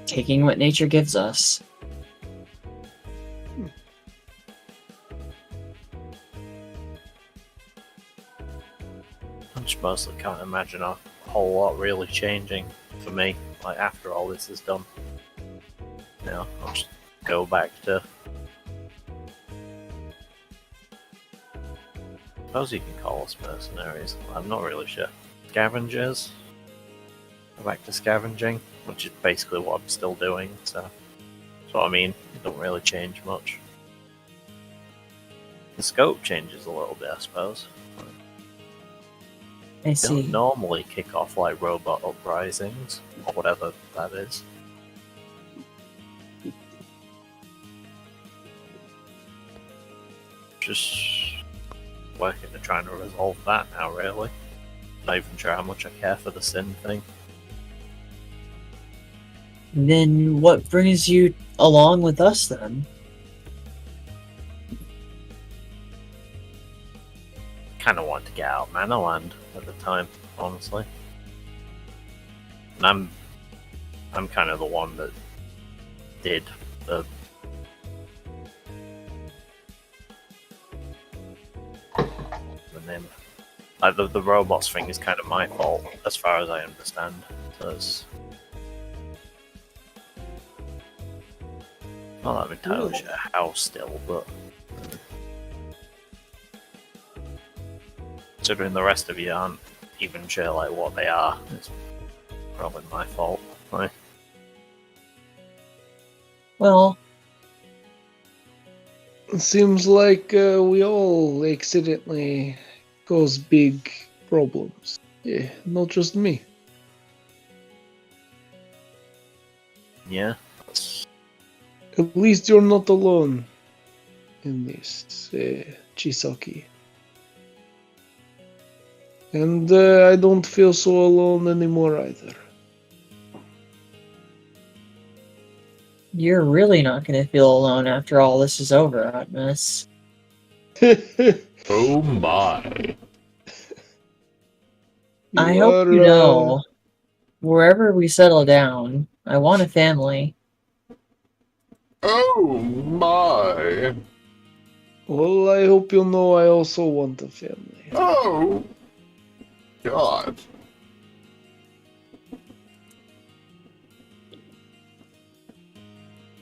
taking what nature gives us. I just mostly can't imagine a whole lot really changing for me, like after all this is done. I'll just go back to. I suppose you can call us mercenaries. I'm not really sure. Scavengers? Go back to scavenging, which is basically what I'm still doing, so that's what I mean. It don't really change much. The scope changes a little bit, I suppose. I They see. don't normally kick off like robot uprisings, or whatever that is. Just working to trying to resolve that now, really. Not even sure how much I care for the sin thing. Then what brings you along with us then? Kind of wanted to get out of Manoland at the time, honestly. And I'm kind of the one that did the name. Like the robots thing is kind of my fault, as far as I understand. So it's not that I'm entirely sure how still, but considering the rest of you aren't even sure like what they are, it's probably my fault. Like, Well, It seems like we all accidentally cause big problems. Yeah, not just me. yeah, that's At least you're not alone in this, Chisaki. And I don't feel so alone anymore either. you're really not going to feel alone after all this is over, Ahtmas. Oh my. I hope you know, wherever we settle down, I want a family. Oh my. Well, I hope you know I also want a family. Oh. God.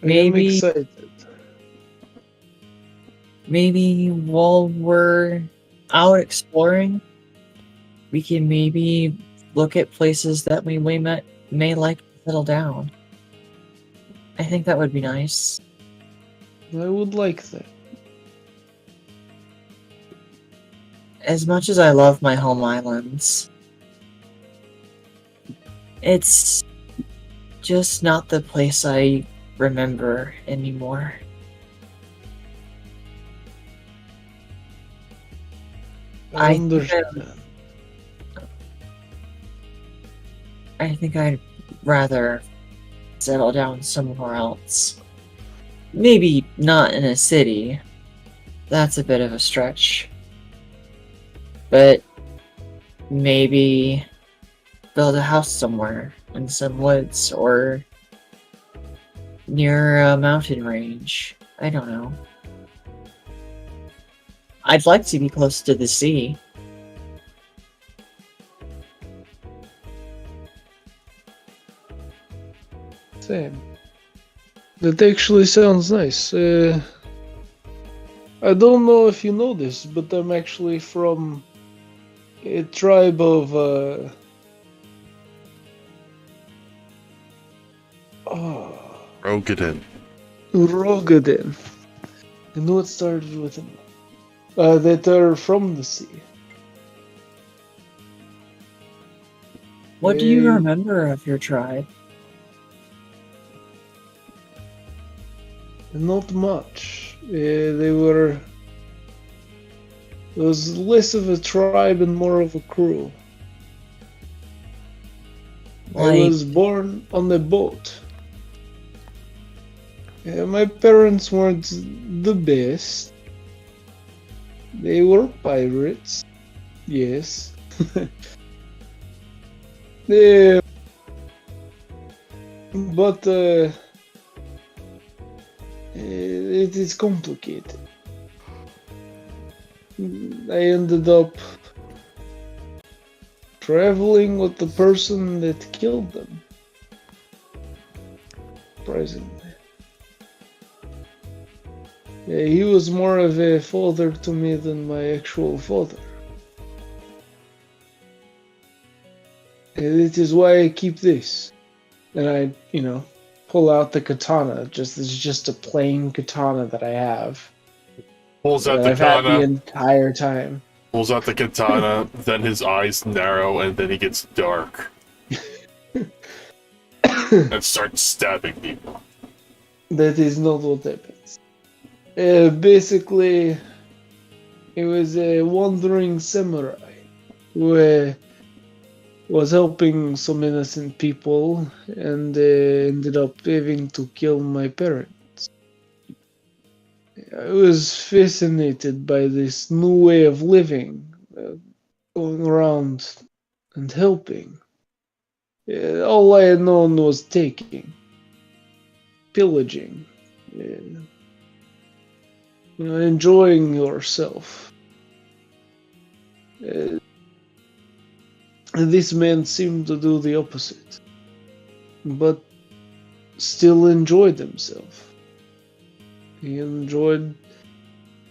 I am Maybe- excited. Maybe while we're out exploring, we can maybe look at places that we may like to settle down. I think that would be nice. I would like that. As much as I love my home islands, it's just not the place I remember anymore. I I think understand. I think I'd rather settle down somewhere else. Maybe not in a city. That's a bit of a stretch. But maybe build a house somewhere in some woods or near a mountain range. I don't know. I'd like to be close to the sea. Same. That actually sounds nice. I don't know if you know this, but I'm actually from a tribe of Rogadin. Rogadin. I know it started with an that are from the sea. What do you Eh, remember of your tribe? Not much. They were. It was less of a tribe and more of a crew. I Like, was born on a boat. My parents weren't the best. They were pirates. Yes. Yeah. But it is complicated. I ended up traveling with the person that killed them. Surprisingly. He was more of a father to me than my actual father. And it is why I keep this. And I, pull out the katana. It's just a plain katana that I have. Pulls out That the I've had the katana. entire time. Pulls out the katana. Then his eyes narrow, and then he gets dark and starts stabbing people. That is not what happens. Basically, he was a wandering samurai who was helping some innocent people and ended up having to kill my parents. I was fascinated by this new way of living, going around and helping. All I had known was taking, pillaging, enjoying yourself. This man seemed to do the opposite, but still enjoyed himself. He enjoyed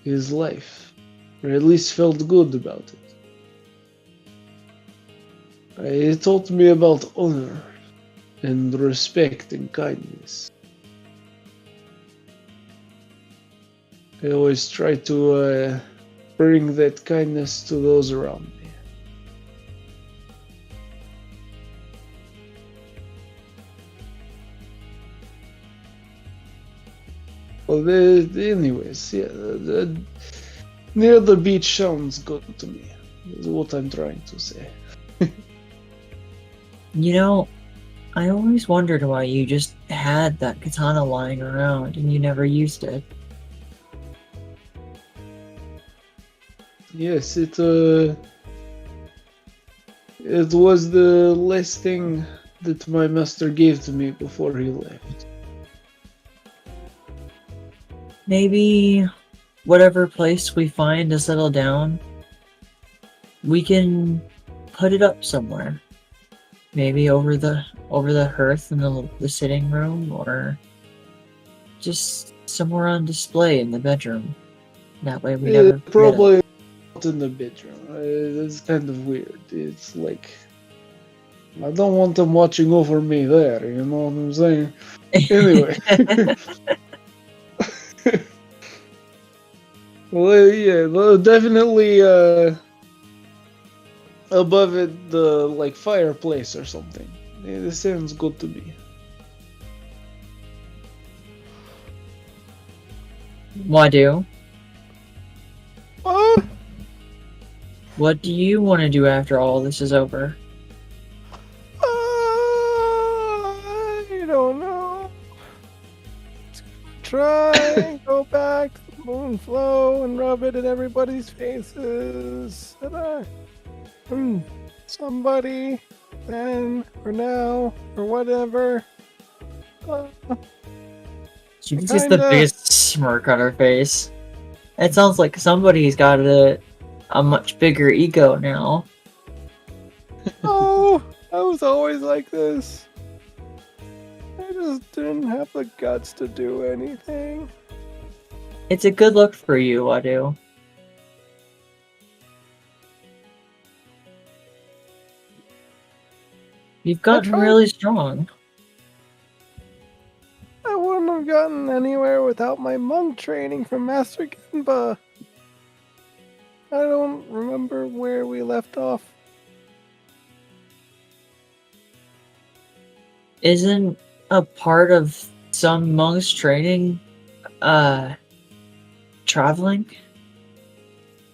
his life, or at least felt good about it. He taught me about honor and respect and kindness. I always try to bring that kindness to those around me. Well, anyways, yeah, near the beach sounds good to me. Is what I'm trying to say. I always wondered why you just had that katana lying around and you never used it. Yes, it was the last thing that my master gave to me before he left. Maybe whatever place we find to settle down, we can put it up somewhere. Maybe over the hearth in the sitting room, or just somewhere on display in the bedroom. That way we never forget it. Probably not in the bedroom. It's kind of weird. It's like I don't want them watching over me there. You know what I'm saying? Anyway. Well, yeah, definitely above it, the fireplace or something. Yeah, this sounds good to me. Wadu, What? what do you want to do after all this is over? I don't know. Try and go back to the moon flow and rub it in everybody's faces. And somebody, then, or now, or whatever. She just gets the biggest smirk on her face. It sounds like somebody's got a much bigger ego now. Oh, I was always like this. I just didn't have the guts to do anything. It's a good look for you, Wadu. You've gotten tried. really strong. I wouldn't have gotten anywhere without my monk training from Master Genba. I don't remember where we left off. Isn't a part of some monk's training, traveling?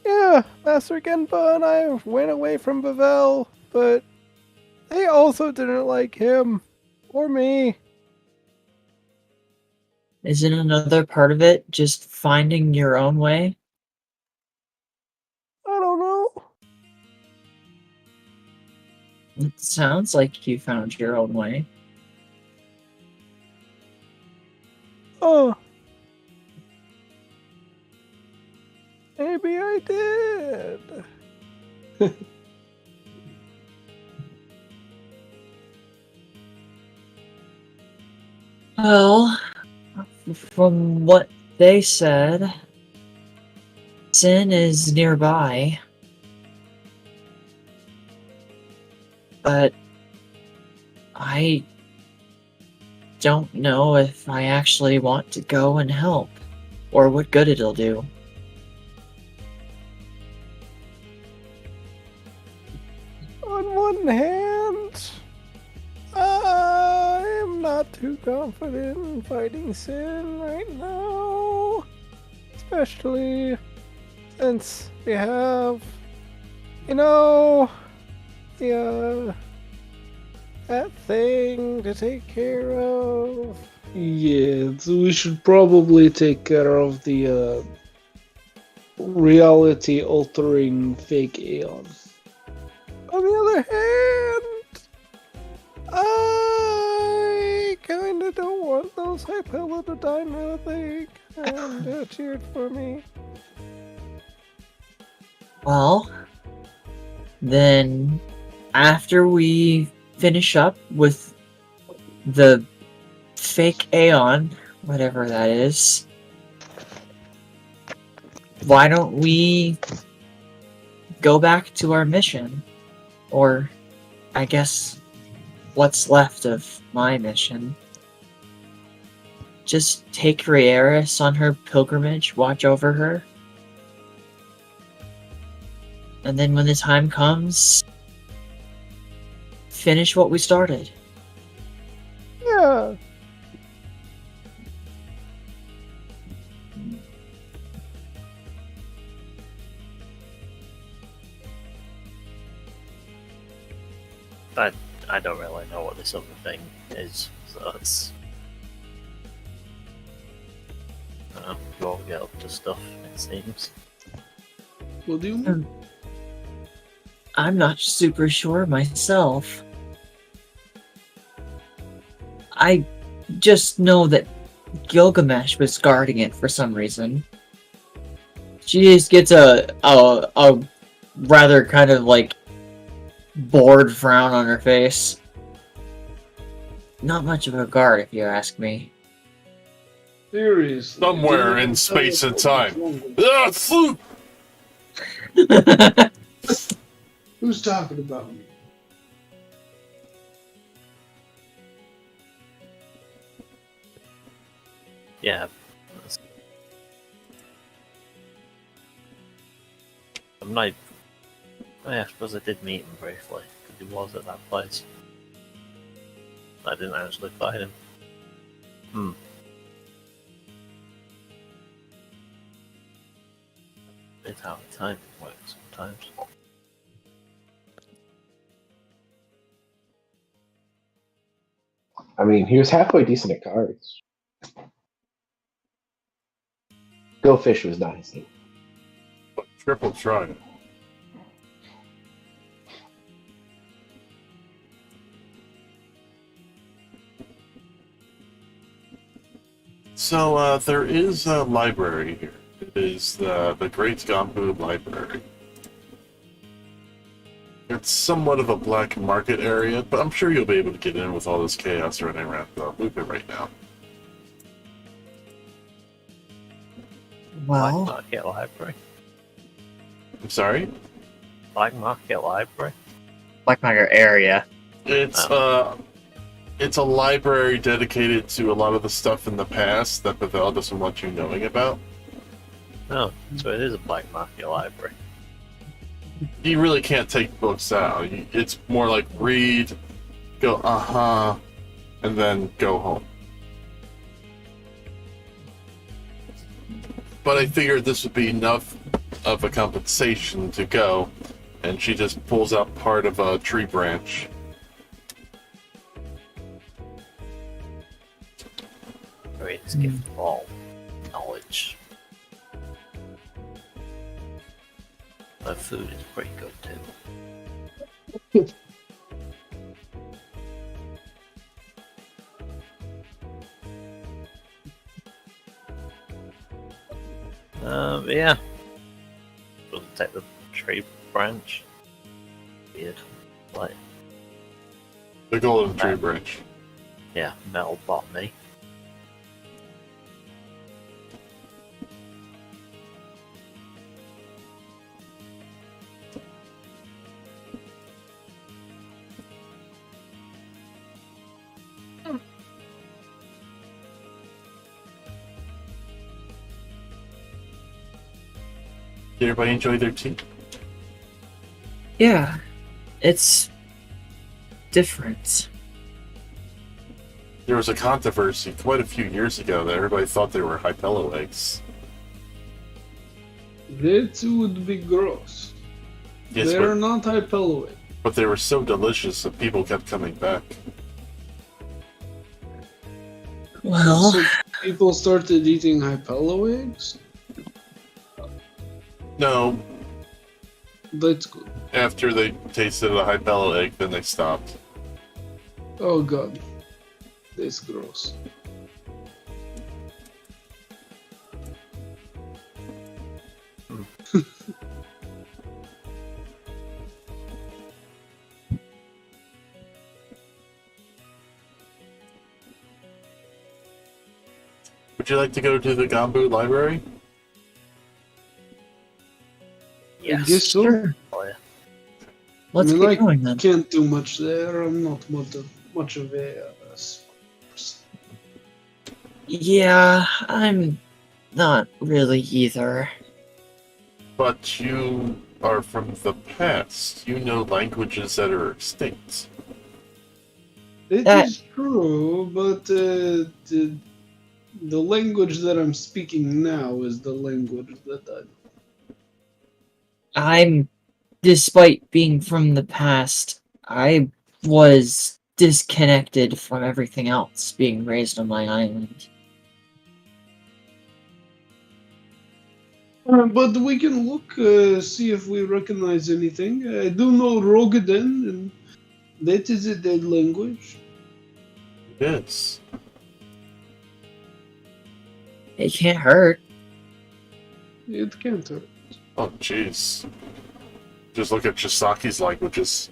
Yeah, Master Genba and I went away from Bavel, but they also didn't like him. Or me. Isn't another part of it just finding your own way? I don't know. It sounds like you found your own way. Oh. Maybe I did. Well, from what They said Sin is nearby, but I don't know if I actually want to go and help, or what good it'll do. On one hand, I am not too confident in fighting sin right now. Especially since we have, the, that thing to take care of. Yeah, so we should probably take care of the reality altering fake aeon. On the other hand, I kinda don't want those Hypella to die now, I think, and cheered for me. Well, then after we finish up with the fake Aeon, whatever that is, why don't we go back to our mission? Or, I guess, what's left of my mission. Just take Reyaras on her pilgrimage, watch over her. And then when the time comes, finish what we started. Yeah. I don't really know what this other thing is, so it's... you won't get up to stuff, it seems. What do you mean? I'm not super sure myself. I just know that Gilgamesh was guarding it for some reason. She just gets a rather kind of like bored frown on her face. Not much of a guard, if you ask me. Seriously. Somewhere in space and time. Ah, sleep! Who's talking about me? Yeah. I'm not... Oh yeah, I suppose I did meet him briefly, because he was at that place. I didn't actually fight him. It's how the timing works sometimes. I mean, he was halfway decent at cards. Go Fish was not his name. Triple try. So, there is a library here. It is the Great Gambu Library. It's somewhat of a black market area, but I'm sure you'll be able to get in with all this chaos running around the movement right now. Black Well, Market Library? I'm sorry? Black Market Library? Black Market area. It's a library dedicated to a lot of the stuff in the past that Pavel doesn't want you knowing about. Oh, so it is a Black Market Library. You really can't take books out. It's more like read, go uh-huh, and then go home. But I figured this would be enough of a compensation to go, and she just pulls out part of a tree branch. Greatest gift of all, knowledge. The food is pretty good too. Yeah. We'll take the tree branch. Weird. Like, The golden tree branch. yeah, metal botany. Did everybody enjoy their tea? Yeah, it's different. There was a controversy quite a few years ago that everybody thought they were Hypello eggs. That would be gross. Yes, They're not hypeloid. but they were so delicious that people kept coming back. Well, So people started eating hypello eggs? No, That's good. after they tasted a Hypello egg, then they stopped. Oh god. That's gross. Would you like to go to the Gambu library? Yes. I guess so. sure. Oh, yeah. Let's I mean, get I going then. can't do much there. I'm not much of a person. Yeah, I'm not really either. But you are from the past. You know languages that are extinct. It That- is true, but the language that I'm speaking now is the language that Despite being from the past, I was disconnected from everything else being raised on my island. But we can look, see if we recognize anything. I do know Rogaden, and that is a dead language. Yes. It can't hurt. It can't hurt. Oh, jeez. Just look at Chisaki's languages.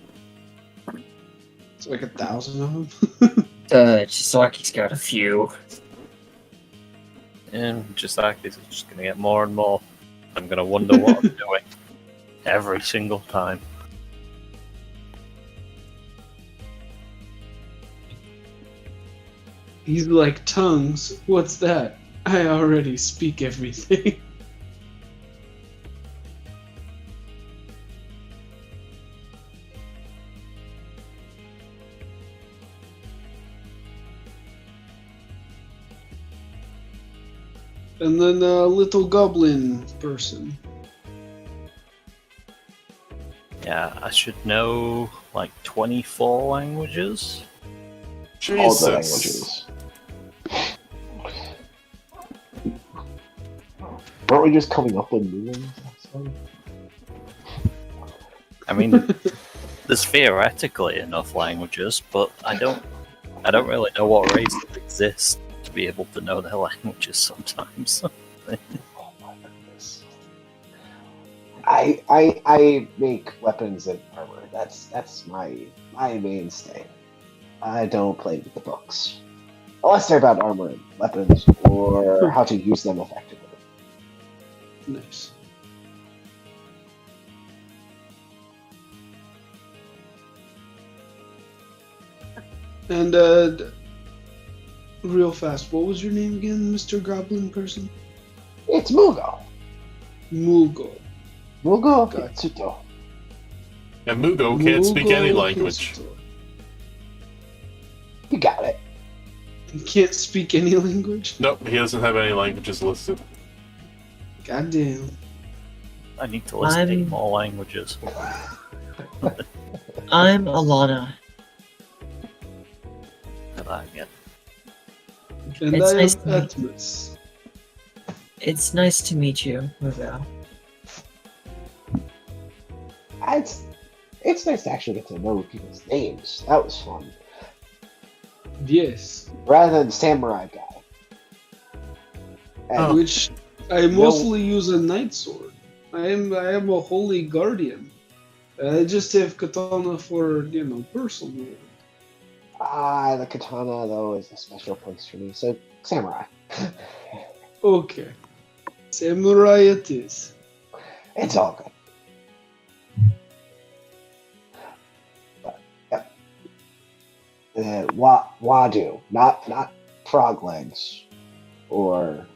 It's like 1,000 of them. Chisaki's got a few. And Chisaki's just gonna get more and more. I'm gonna wonder what I'm doing every single time. He's like, tongues? What's that? I already speak everything. And then a little goblin person. Yeah, I should know like 24 languages. All the Jesus. languages. Aren't we just coming up with new ones? I mean, there's theoretically enough languages, but I don't really know what races exist to be able to know their languages sometimes. Oh my goodness. I make weapons and armor. That's my mainstay. I don't play with the books. Unless they're about armor and weapons or how to use them effectively. Nice. And real fast, what was your name again, Mr. Goblin person? It's Mugo. Mugo. Mugo Gotcha. Kitsuto. And Mugo can't speak any Mugo language. Kisto. You got it. He can't speak any language? Nope, he doesn't have any languages listed. Goddamn. I need to list 8 more languages. I'm Alana. That again. And It's I nice am to meet Ahtmas. It's nice to meet you, Mugo. It's nice to actually get to know people's names. That was fun. Yes. Rather than samurai guy. And Oh. Which I mostly use a night sword. I am a holy guardian. I just have katana for, personal. the katana though is a special place for me. So samurai. Okay. Samurai it is. It's all good. But, yeah. Wadu, not frog legs, or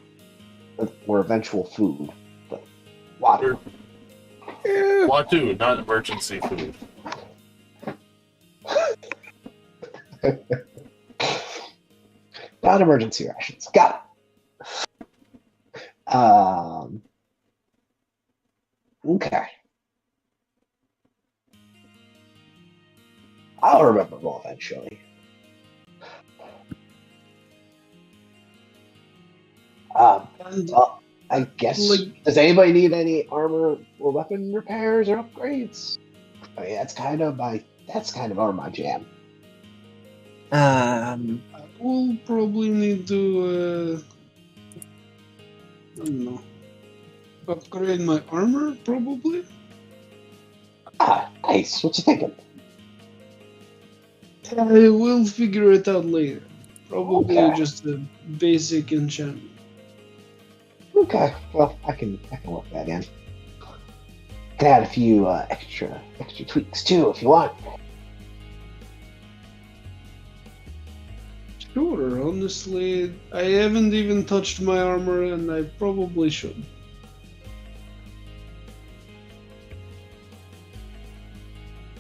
eventual food, but Wadu. Yeah. Watu, not emergency food. Not emergency rations. Got it. Okay. I'll remember them all eventually. And Well, I guess. Like- Does anybody need any armor or weapon repairs or upgrades? I mean, that's kind of my jam. I will probably need to, I don't know, upgrade my armor, probably? Ah, nice. What you thinking? I will figure it out later. Probably Okay. just a basic enchantment. Okay. Well, I can work that in. Can add a few extra tweaks too if you want. Sure, honestly, I haven't even touched my armor and I probably should.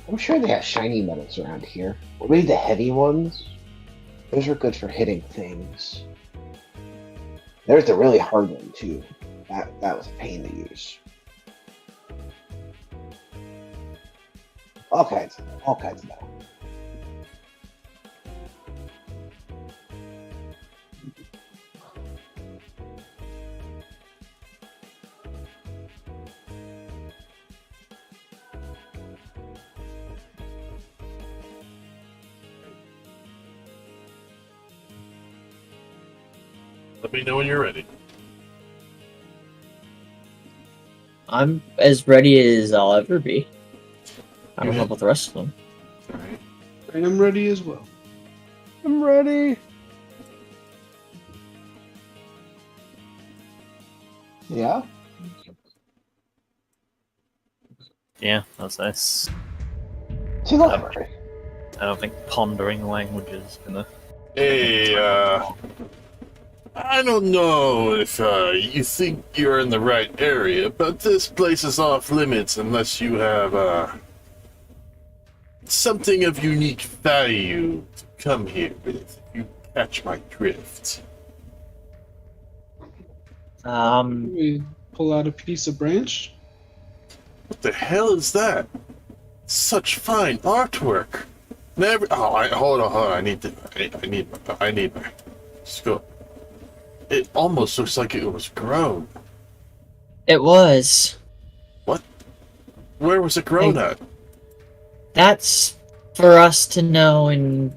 I'm sure they have shiny metals around here. Or maybe the heavy ones. Those are good for hitting things. There's the really hard one too. That was a pain to use. All kinds of metal. Let me know when you're ready. I'm as ready as I'll ever be. I don't know Yeah. about the rest of them. Alright. I am ready as well. I'm ready. Yeah? Yeah, that's nice. To the library. I don't think pondering language is gonna. Hey, I don't know if you think you're in the right area, but this place is off limits unless you have something of unique value to come here with. You catch my drift. We pull out a piece of branch. What the hell is that? Such fine artwork. Never. Oh, hold on. I need my scope. It almost looks like it was grown. It was. Where was it grown Hey. at? That's for us to know and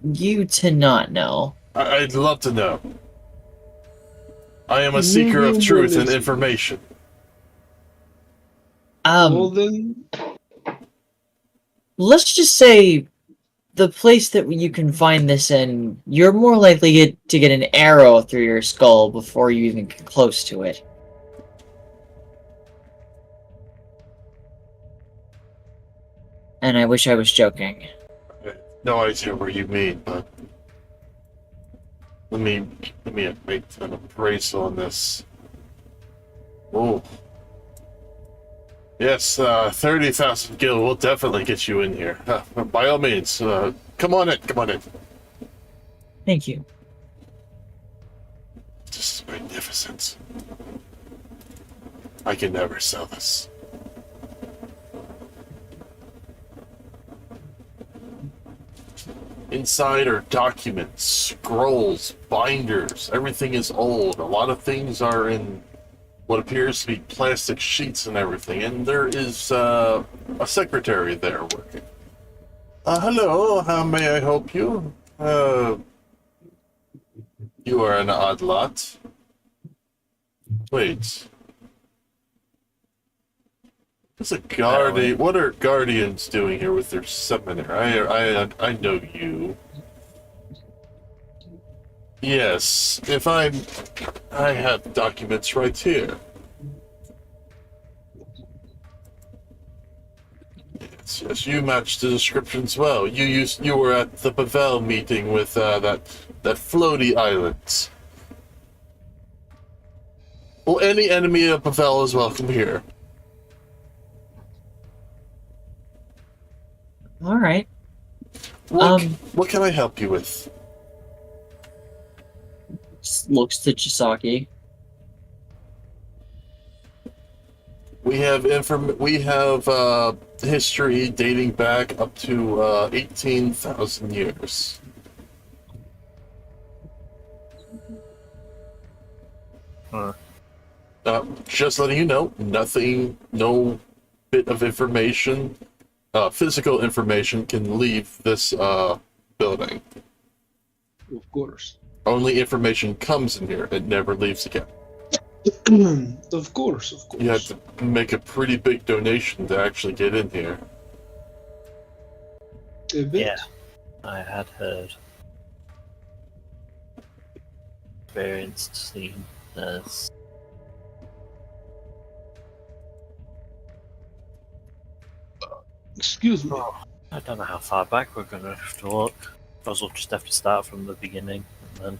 you to not know. I'd love to know. I am a You seeker of will truth and listen. information. Well then, Let's just say the place that you can find this in, you're more likely to get an arrow through your skull before you even get close to it. And I wish I was joking. I have no idea where you mean, but let me make an appraisal on this. Oh. Yes, 30,000 gil will definitely get you in here. By all means, come on in. Thank you. This is magnificent. I can never sell this. Inside are documents, scrolls, binders. Everything is old. A lot of things are in what appears to be plastic sheets and everything. And there is a secretary there working. Hello, how may I help you? You are an odd lot. Wait. What's a guardian? What are guardians doing here with their summoner? I know you. Yes, I have documents right here. Yes, you match the descriptions well. You were at the Pavel meeting with that floaty island. Well, any enemy of Pavel is welcome here. All right. What, what can I help you with? Just looks to Chisaki. We have history dating back up to 18,000 years. Huh. Just letting you know, nothing, no bit of information, physical information can leave this building. Of course. Only information comes in here, it never leaves again. Of course, of course. You have to make a pretty big donation to actually get in here. A bit. Yeah, I had heard. Experienced, seen this. Excuse me. I don't know how far back we're gonna have to look. I suppose we'll just have to start from the beginning, and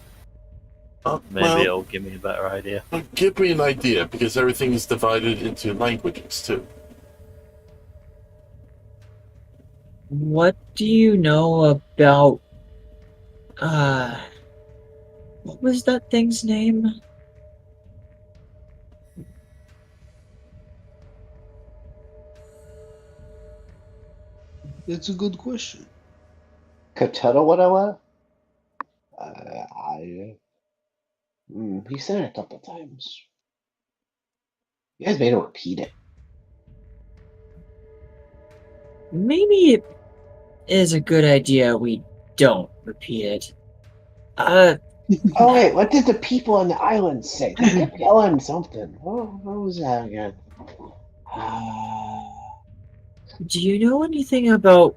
then maybe Well, it'll give me a better idea. give me an idea, because everything is divided into languages, too. What do you know about what was that thing's name? That's a good question. Kateta. He said it a couple times. You guys made him repeat it. Maybe it is a good idea we don't repeat it. Oh wait, what did the people on the island say? They kept yelling something. What was that again? Do you know anything about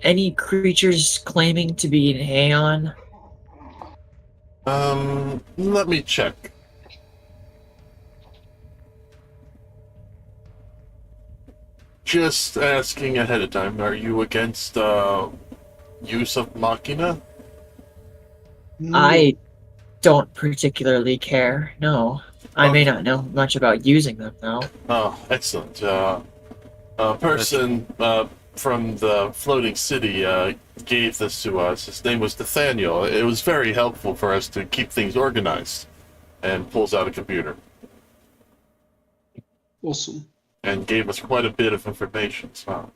any creatures claiming to be an aeon? Let me check. Just asking ahead of time, are you against use of machina? I don't particularly care, no. I may Okay. not know much about using them, though. Oh, excellent. A person from the floating city gave this to us. His name was Nathaniel. It was very helpful for us to keep things organized. And pulls out a computer. Awesome. And gave us quite a bit of information. So.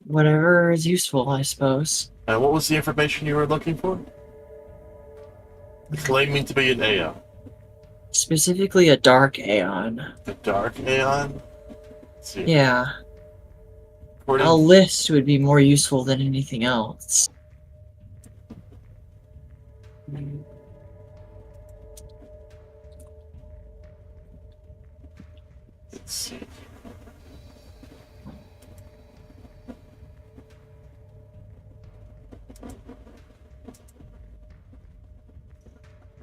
Whatever is useful, I suppose. And what was the information you were looking for? Claiming to be an aeon. Specifically a dark aeon. The dark aeon? Let's see. Yeah. According- A list would be more useful than anything else. Let's see.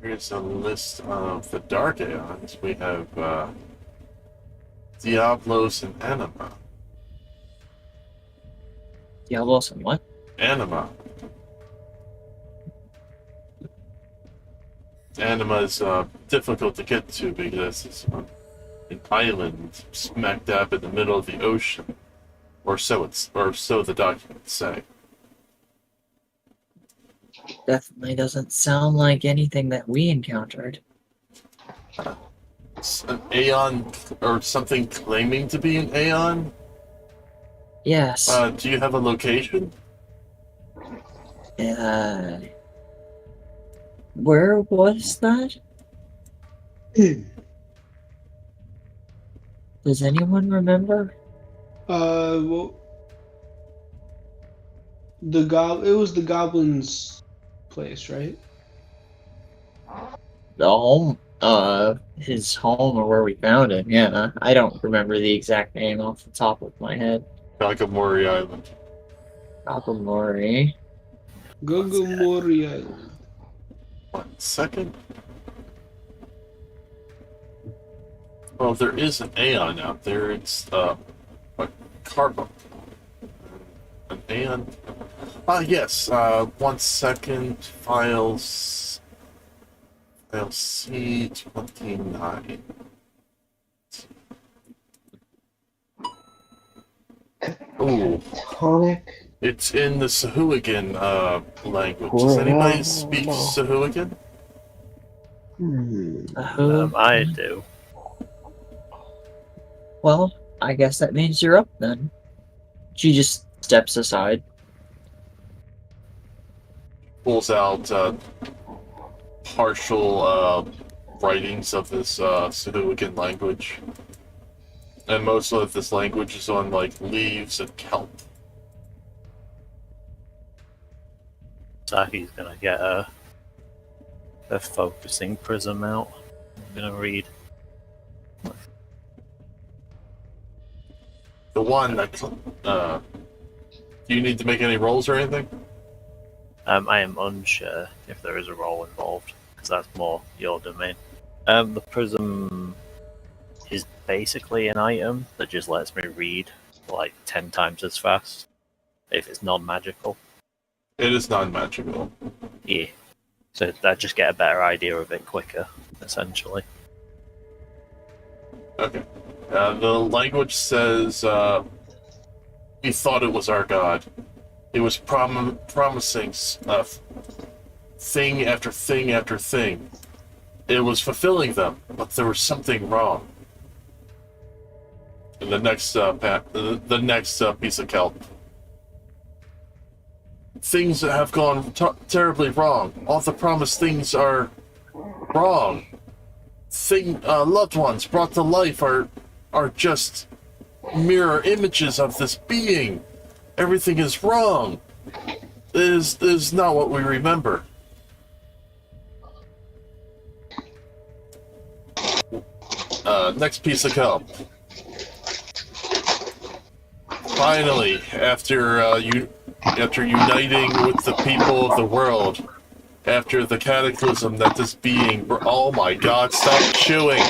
Here's a list of the dark aeons. We have Diablos and Anima. Diablos and what? Anima. Anima is difficult to get to because it's an island smack dab in the middle of the ocean, or so the documents say. Definitely doesn't sound like anything that we encountered. It's an aeon or something claiming to be an aeon. Yes. Do you have a location? Where was that? Does anyone remember? Well, it was the goblin's place, right? The home, his home or where we found him, yeah. I don't remember the exact name off the top of my head. Gilgamesh Island. Gilgamesh. Gilgamesh Island. 1 second. Well, there is an aeon out there. It's a carbon. An aeon. Yes. 1 second. Files. File C29. Ooh, Tonic. it's in the Sahuagin language. Does anybody speak Sahuagin? I do. Well, I guess that means you're up then. She just steps aside. Pulls out partial writings of this Sahuagin language. And most of this language is on, like, leaves and kelp. Saki's gonna get a focusing prism out. I'm gonna read. The one that... do you need to make any rolls or anything? I am unsure if there is a roll involved, because that's more your domain. The prism is basically an item that just lets me read like 10 times as fast if it's non-magical. It is non-magical. Yeah. So I just get a better idea of it quicker, essentially. Okay. The language says, we thought it was our god. It was promising thing after thing after thing. It was fulfilling them, but there was something wrong. And the next piece of kelp. Things have gone terribly wrong. All the promised things are wrong. Loved ones brought to life are just mirror images of this being. Everything is wrong. It is not what we remember. Next piece of kelp. Finally, after uniting with the people of the world, after the cataclysm that this being... Oh my god, stop chewing!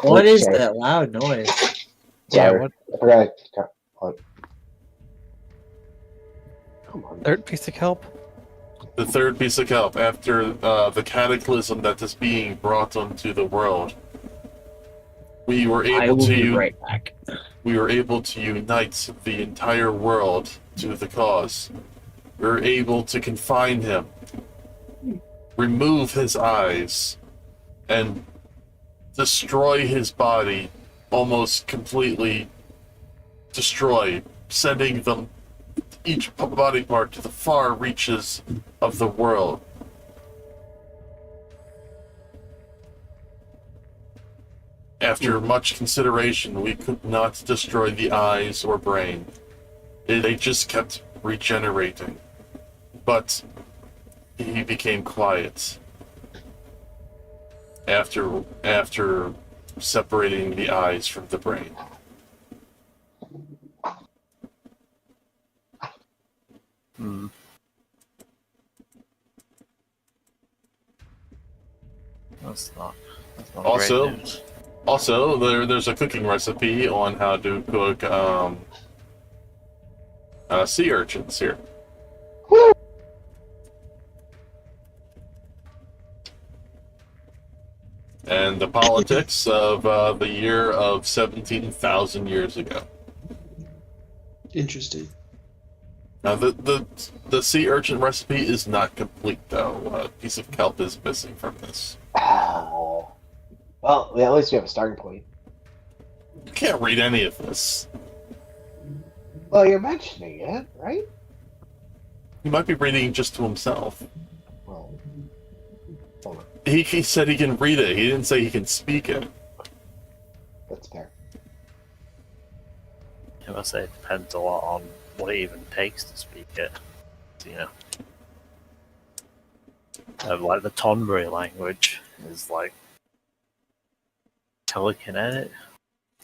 What is Okay. that loud noise? Yeah, Sorry. what I forgot. Come on. third piece of kelp? The third piece of kelp, after the cataclysm that this being brought onto the world, we were I able will be to right back. we were able to unite the entire world to the cause. We were able to confine him, remove his eyes, and destroy his body, almost completely destroy, sending them each body part to the far reaches of the world. After much consideration, we could not destroy the eyes or brain. They just kept regenerating. But he became quiet after separating the eyes from the brain. Hmm. That's not Also- great news. Also, there's a cooking recipe on how to cook sea urchins here. And the politics of the year of 17,000 years ago. Interesting. Now, the sea urchin recipe is not complete, though. A piece of kelp is missing from this. Well, at least we have a starting point. You can't read any of this. Well, you're mentioning it, right? He might be reading just to himself. Well, hold on. He said he can read it. He didn't say he can speak it. That's fair. I must say it depends a lot on what it even takes to speak it. You know, like the Tonbury language is like telekinetic.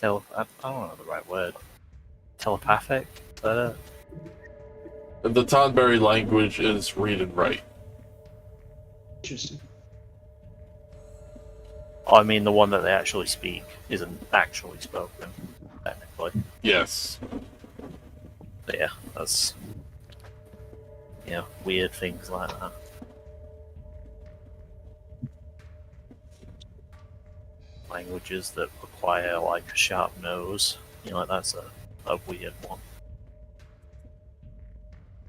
I don't know the right word. Telepathic. Is that it? The Tonberry language is read and write. Interesting. Oh, I mean, the one that they actually speak isn't actually spoken, technically. Yes. But yeah, that's weird things like that. Languages that require like a sharp nose, like that's a weird one.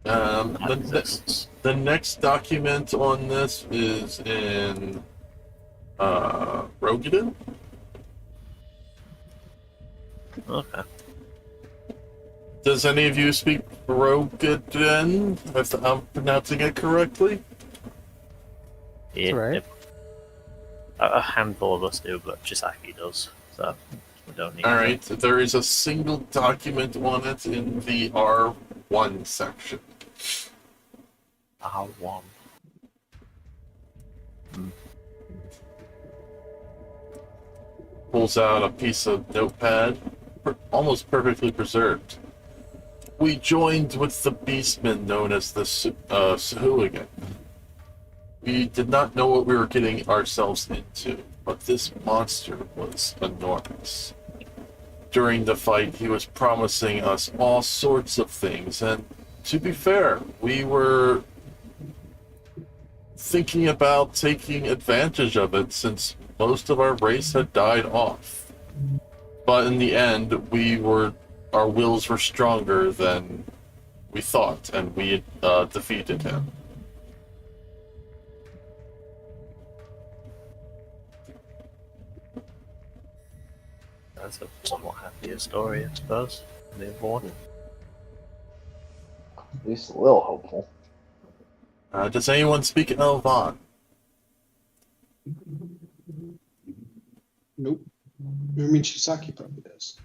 that The, exists. the next document on this is in Rogaden. Okay. Does any of you speak Rogaden, if I'm pronouncing it correctly? Yeah, right. a handful of us do, but Chisaki does, so we don't need Alright, there is a single document on it in the R1 section. R1. Pulls out a piece of notepad, almost perfectly preserved. We joined with the beastmen known as the Sahuagin. We did not know what we were getting ourselves into, but this monster was enormous. During the fight, he was promising us all sorts of things, and to be fair, we were thinking about taking advantage of it since most of our race had died off. But in the end, our wills were stronger than we thought, and we defeated him. That's a somewhat happier story, I suppose. The other one. At least a little hopeful. Does anyone speak Elvan? Nope. I mean, Chisaki probably does.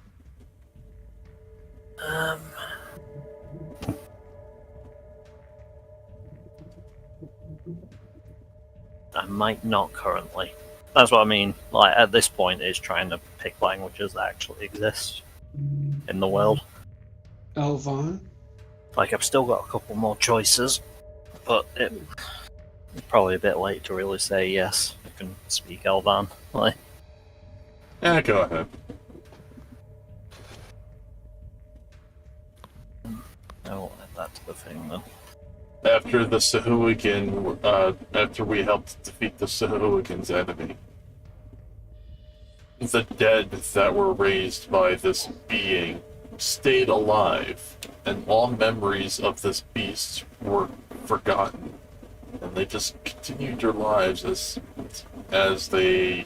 I might not currently. That's what I mean. Like at this point, is trying to pick languages that actually exist in the world. Elvan? Like I've still got a couple more choices, but it's probably a bit late to really say yes. I can speak Elvan. Like, Yeah, go ahead. I won't add that to the thing then. After the Sahuagin, after we helped defeat the Sahuagin's enemy, the dead that were raised by this being stayed alive, and all memories of this beast were forgotten, and they just continued their lives as they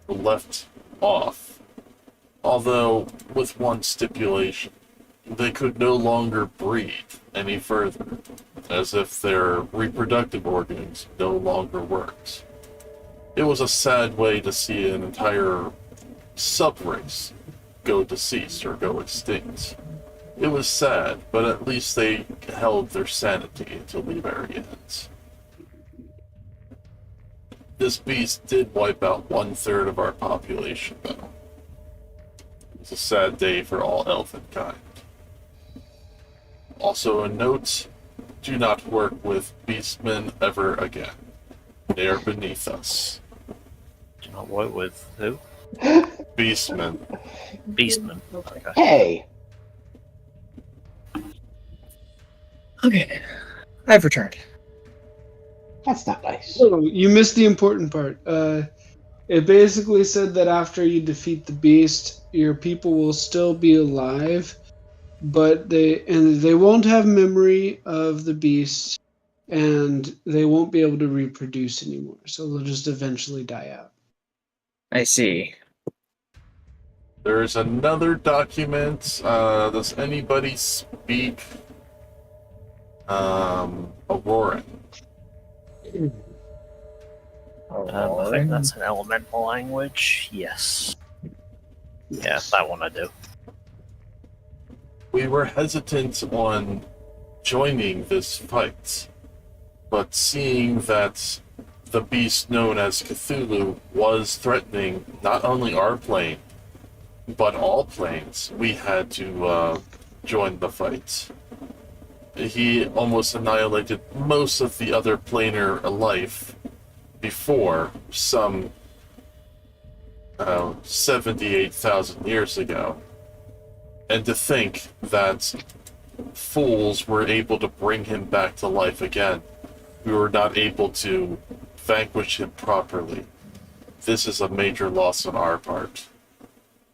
left off. Although with one stipulation. They could no longer breathe any further, as if their reproductive organs no longer worked. It was a sad way to see an entire subrace go deceased or go extinct. It was sad, but at least they held their sanity until the very end. This beast did wipe out 1/3 of our population, though. It was a sad day for all elvenkind. Also a note, do not work with beastmen ever again. They are beneath us. Do not work with who? Beastmen. Beastman. Okay. Hey! Okay, I've returned. That's not nice. Oh, you missed the important part. It basically said that after you defeat the beast, your people will still be alive, but they won't have memory of the beast, and they won't be able to reproduce anymore. So they'll just eventually die out. I see. There's another document. Does anybody speak Auroran? I think that's an elemental language. Yes. Yeah, that one I do. We were hesitant on joining this fight, but seeing that the beast known as Cthulhu was threatening not only our plane, but all planes, we had to join the fight. He almost annihilated most of the other planar life before, some 78,000 years ago. And to think that fools were able to bring him back to life again, we were not able to vanquish him properly. This is a major loss on our part.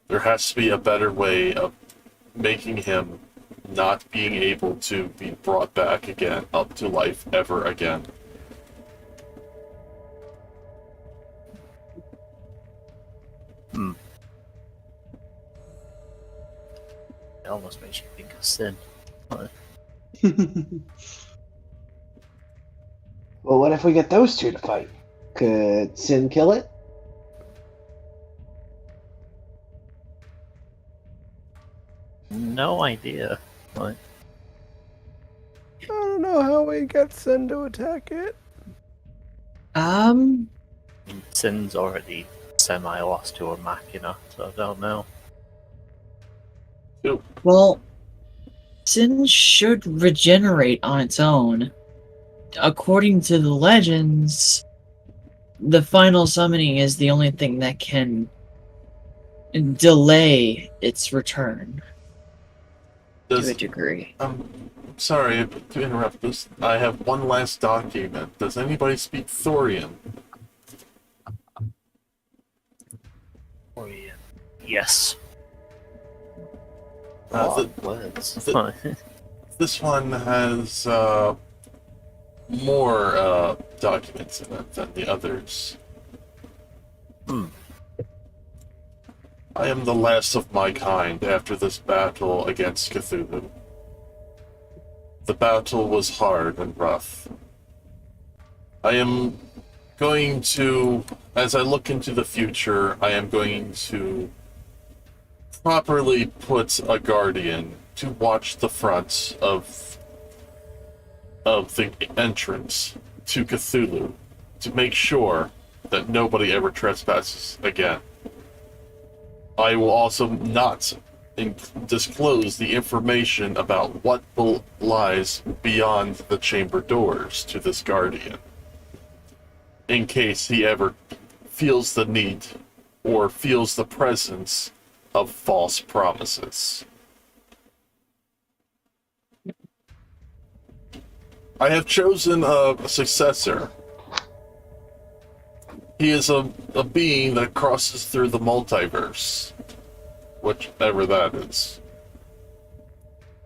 There has to be a better way of making him not being able to be brought back again, up to life ever again. It almost makes you think of sin. Well, what if we get those two to fight? Could Sin kill it? No idea. Like, I don't know how we get Sin to attack it. Sin's already semi-lost to a machina, so I don't know. Well, Sin should regenerate on its own. According to the legends, the final summoning is the only thing that can delay its return to a degree. Sorry to interrupt this. I have one last document. Does anybody speak Thorian? Oh, yeah. Yes. Words. This one has more documents in it than the others. I am the last of my kind after this battle against Cthulhu. The battle was hard and rough. I am going to, as I look into the future, I am going to properly put a guardian to watch the front of the entrance to Cthulhu to make sure that nobody ever trespasses again. I will also not disclose the information about what lies beyond the chamber doors to this guardian, in case he ever feels the need or feels the presence of false promises. I have chosen a successor. He is a being that crosses through the multiverse, whichever that is.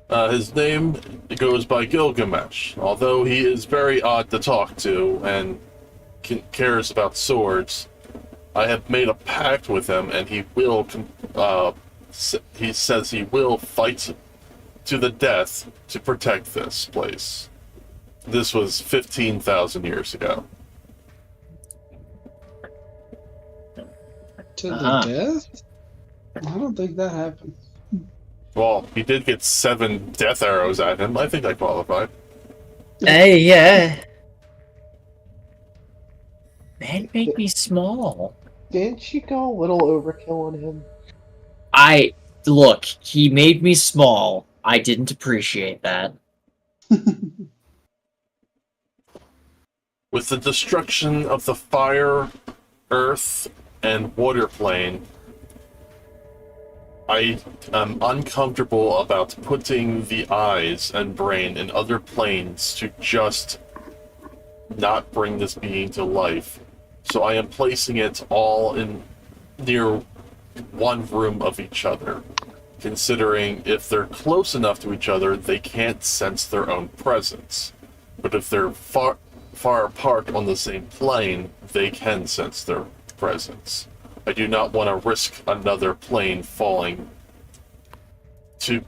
His name goes by Gilgamesh. Although he is very odd to talk to and cares about swords, I have made a pact with him, and he will. He says he will fight to the death to protect this place. This was 15,000 years ago. To the death? I don't think that happened. Well, he did get 7 death arrows at him. I think I qualified. Hey, yeah. Man made me small. Didn't she go a little overkill on him? Look, he made me small. I didn't appreciate that. With the destruction of the fire, earth, and water plane, I am uncomfortable about putting the eyes and brain in other planes to just not bring this being to life. So I am placing it all in near one room of each other, considering if they're close enough to each other, they can't sense their own presence. But if they're far apart on the same plane, they can sense their presence. I do not want to risk another plane falling to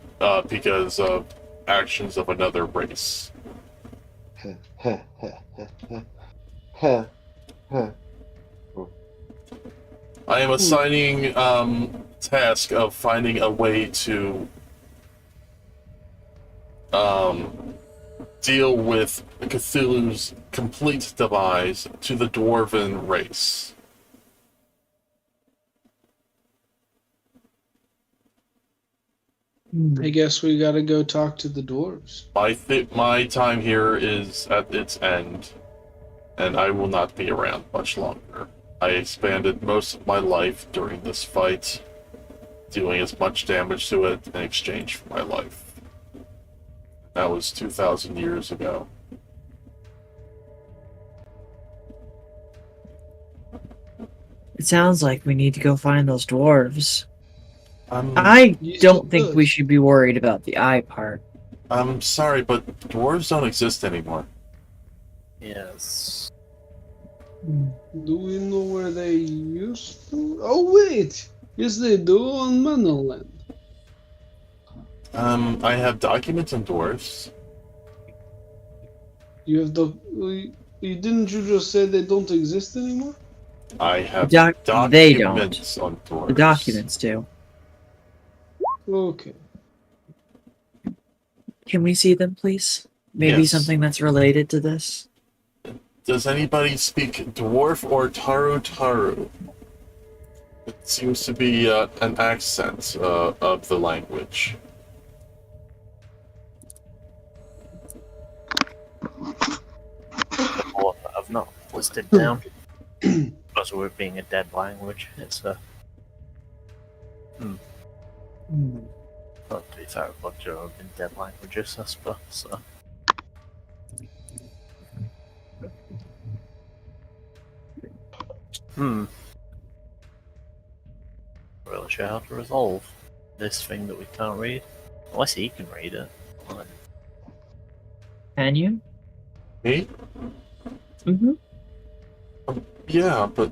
because of actions of another race. I am assigning task of finding a way to deal with Cthulhu's complete demise to the dwarven race. I guess we gotta go talk to the dwarves. My time here is at its end, and I will not be around much longer. I expanded most of my life during this fight, doing as much damage to it in exchange for my life. That was 2,000 years ago. It sounds like we need to go find those dwarves. I Yes, don't it think we does. should be worried about the eye part. I'm sorry, but dwarves don't exist anymore. Yes. Do we know where they used to? Oh wait, yes they do on Manoland. I have documents on dwarves. You have didn't you just say they don't exist anymore? I have They don't. documents on dwarves. The documents do. Okay. Can we see them, please? Maybe Yes. something that's related to this? Does anybody speak dwarf or taru taru? It seems to be an accent of the language. What I've not listed down. Because we're being a dead language. It's a. Well, to be fair, a bunch of them have been dead languages, I suppose. So. Really sure how to resolve this thing that we can't read. Unless he can read it. Like, Can you? Me? Mm-hmm. Yeah, but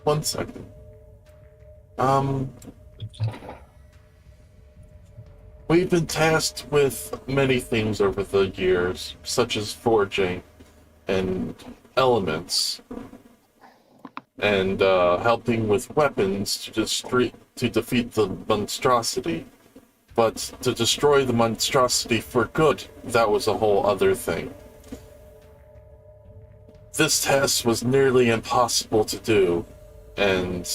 1 second. We've been tasked with many things over the years, such as forging and elements, and helping with weapons to defeat the monstrosity. But to destroy the monstrosity for good, that was a whole other thing. This task was nearly impossible to do, and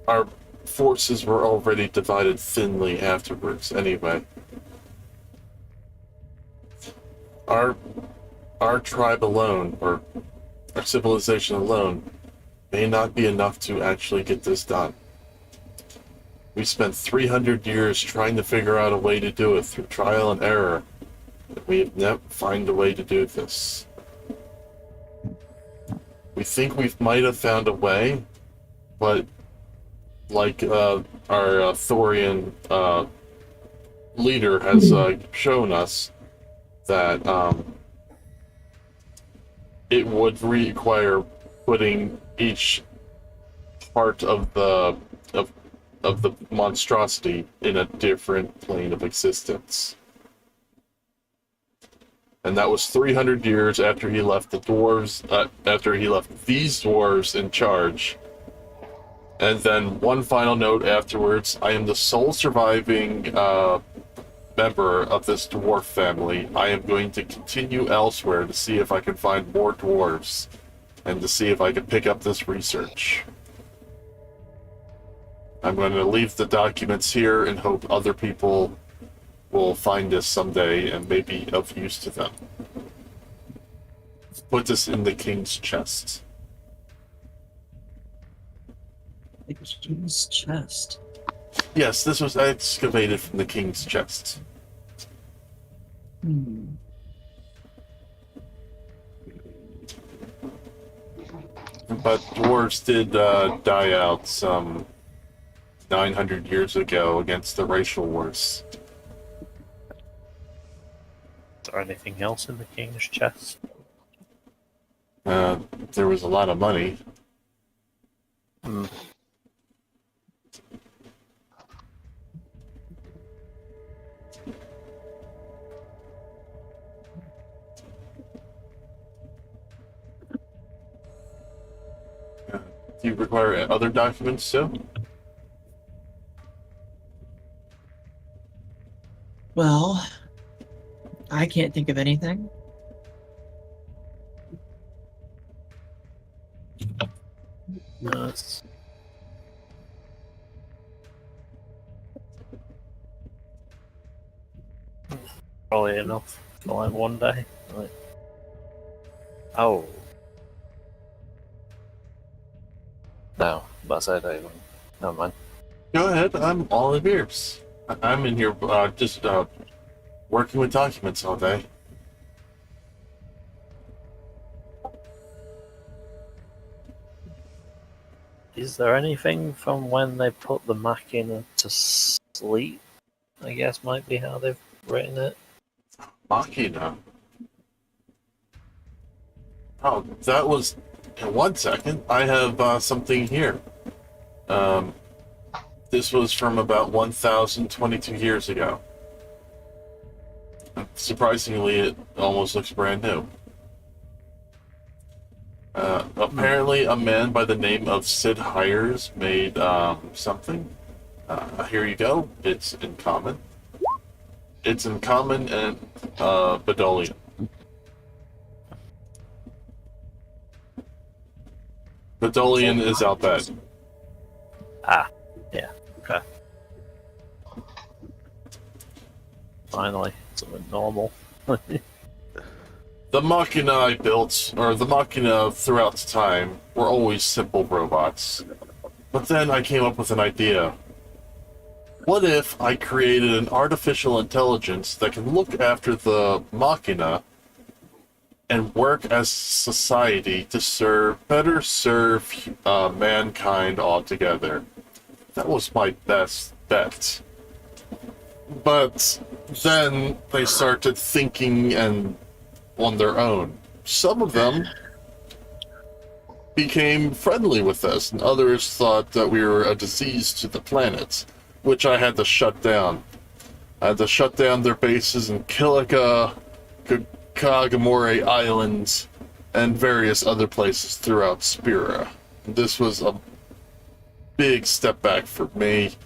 our forces were already divided thinly afterwards anyway. Our tribe alone, or our civilization alone, may not be enough to actually get this done. We spent 300 years trying to figure out a way to do it through trial and error. We have never found a way to do this. We think we might have found a way, but like our Thorian leader has shown us, that it would require putting each part of the monstrosity in a different plane of existence. And that was 300 years after he left the dwarves, after he left these dwarves in charge. And then one final note afterwards, I am the sole surviving member of this dwarf family. I am going to continue elsewhere to see if I can find more dwarves, and to see if I can pick up this research. I'm going to leave the documents here and hope other people will find this someday and may be of use to them. Put this in the king's chest. The king's chest. Yes, this was excavated from the king's chest. But dwarves did die out some 900 years ago against the racial wars. is there anything else in the king's chest? There was a lot of money. Do you require other documents too? Well, I can't think of anything. That's probably enough for like one day. Like, oh. No, but I said even. Never mind. Go ahead, I'm all ears. I'm in here just working with documents all day. Is there anything from when they put the machina to sleep? I guess might be how they've written it. Machina. Oh, that was. In 1 second, I have something here. This was from about 1,022 years ago. Surprisingly, it almost looks brand new. Apparently, a man by the name of Sid Hires made something. Here you go. It's in common. It's in common and Bedolian. Bedolian is out bad. Ah, yeah, okay. Finally, something normal. The machina I built, or the machina throughout time, were always simple robots. But then I came up with an idea. What if I created an artificial intelligence that can look after the machina and work as society to better serve mankind altogether? That was my best bet. But then they started thinking and on their own. Some of them became friendly with us, and others thought that we were a disease to the planet, which I had to shut down. I had to shut down their bases in Kagamore Island and various other places throughout Spira. This was a big step back for me,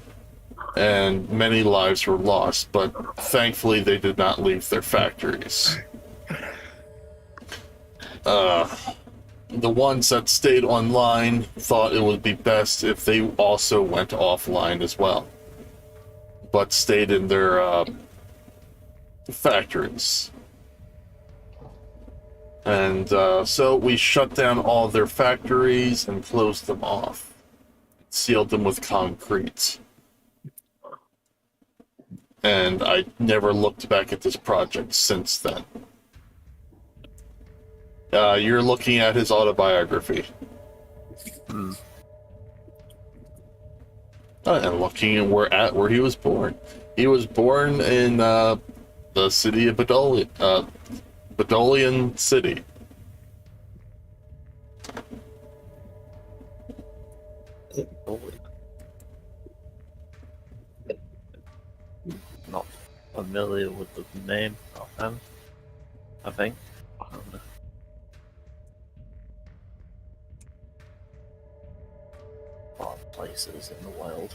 and many lives were lost, but thankfully they did not leave their factories. The ones that stayed online thought it would be best if they also went offline as well, but stayed in their factories. And so we shut down all their factories and closed them off, sealed them with concrete. And I never looked back at this project since then. You're looking at his autobiography. And looking at where he was born. He was born in the city of Bedolian City. Not familiar with the name of them, I think. Places in the world.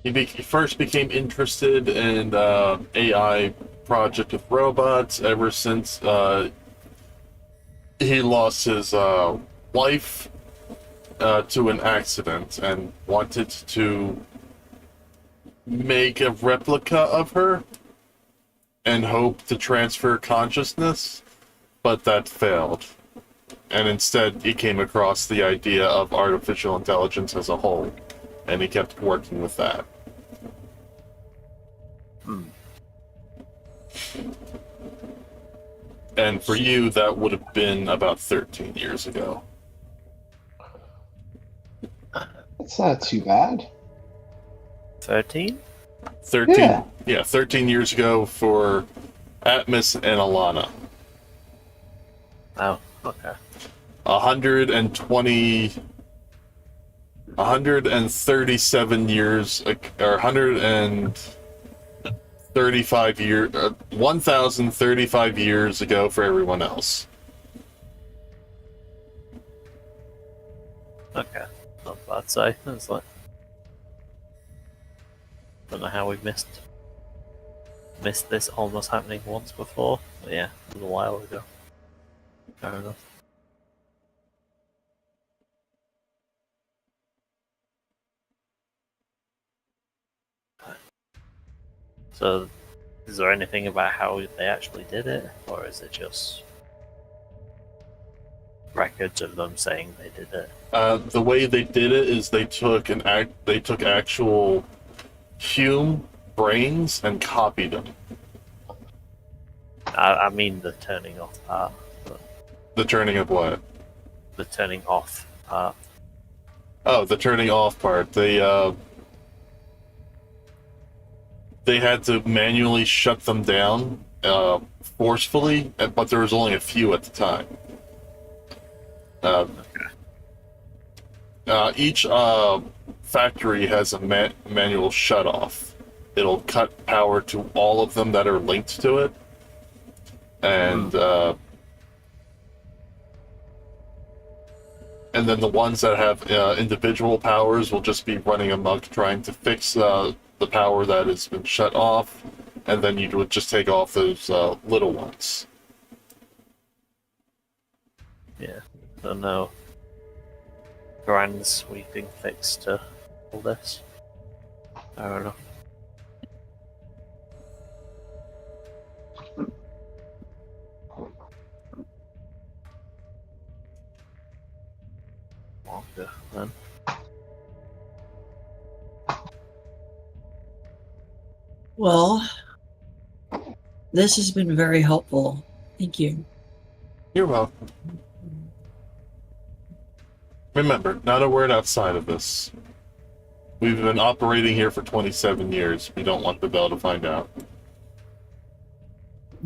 He first became interested in AI project with robots ever since he lost his wife to an accident and wanted to make a replica of her and hope to transfer consciousness, but that failed. And instead, he came across the idea of artificial intelligence as a whole, and he kept working with that. And for you, that would have been about 13 years ago. That's not too bad. 13? 13? Yeah, 13 years ago for Ahtmas and Alana. Oh, okay. 137 years, or 135 years, 1,035 years ago for everyone else. Okay, not bad. So it's like, don't know how we've missed this almost happening once before. But yeah, it was a while ago. Fair enough. So, is there anything about how they actually did it, or is it just records of them saying they did it? The way they did it is they took actual human brains and copied them. I mean the turning off part. But The turning of what? the turning off part. Oh, the turning off part. They had to manually shut them down forcefully, but there was only a few at the time. Each factory has a manual shut-off. It'll cut power to all of them that are linked to it. And then the ones that have individual powers will just be running amok trying to fix the power that has been shut off, and then you would just take off those little ones. Yeah, so no grand sweeping fix to all this. Fair enough. Okay, then. Well, this has been very helpful. Thank you. You're welcome. Remember, not a word outside of this. We've been operating here for 27 years. We don't want the Bell to find out.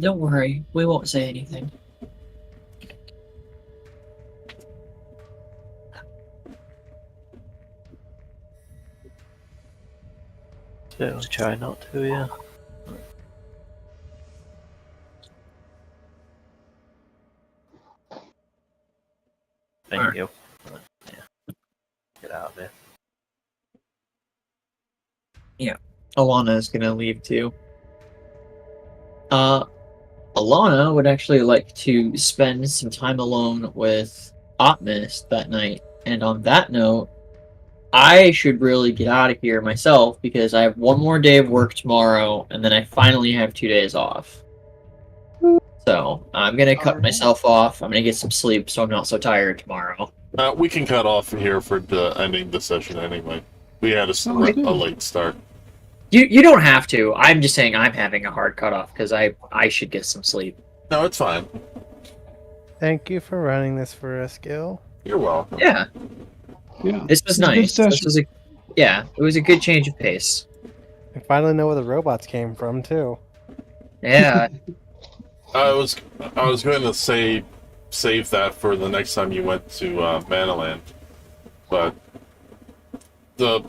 Don't worry, we won't say anything. So try not to, yeah. Thank you. Yeah. Get out of there. Alana is gonna leave too. Alana would actually like to spend some time alone with Ahtmas that night. And on that note, I should really get out of here myself because I have one more day of work tomorrow, and then I finally have 2 days off. So I'm gonna cut myself off. I'm gonna get some sleep so I'm not so tired tomorrow. We can cut off here for ending the session anyway. We had a late start. You don't have to. I'm just saying I'm having a hard cutoff because I should get some sleep. No, it's fine. Thank you for running this for us, Gil. You're welcome. Yeah. This was It's a good nice. This session. was it was a good change of pace. I finally know where the robots came from too. Yeah. I was going to save that for the next time you went to Manaland, but the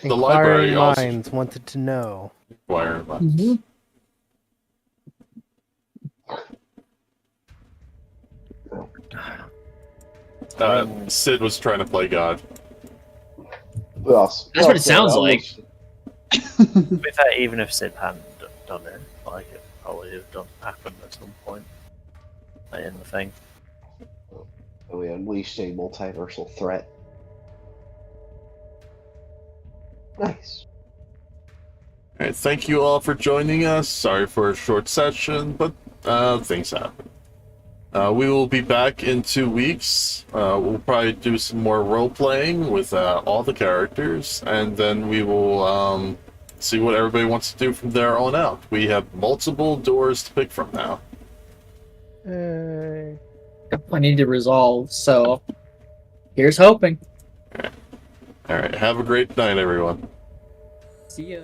library Inquiring also minds wanted to know. require. Sid was trying to play God. Who else? That's what it sounds like. To be fair, even if Sid hadn't done it, like it probably would have happened at some point. Like in the thing. We unleashed a multiversal threat. Nice. Alright, thank you all for joining us. Sorry for a short session, but things happen. We will be back in 2 weeks. We'll probably do some more role-playing with all the characters, and then we will see what everybody wants to do from there on out. We have multiple doors to pick from now. I need to resolve, so here's hoping. Alright, have a great night, everyone. See ya.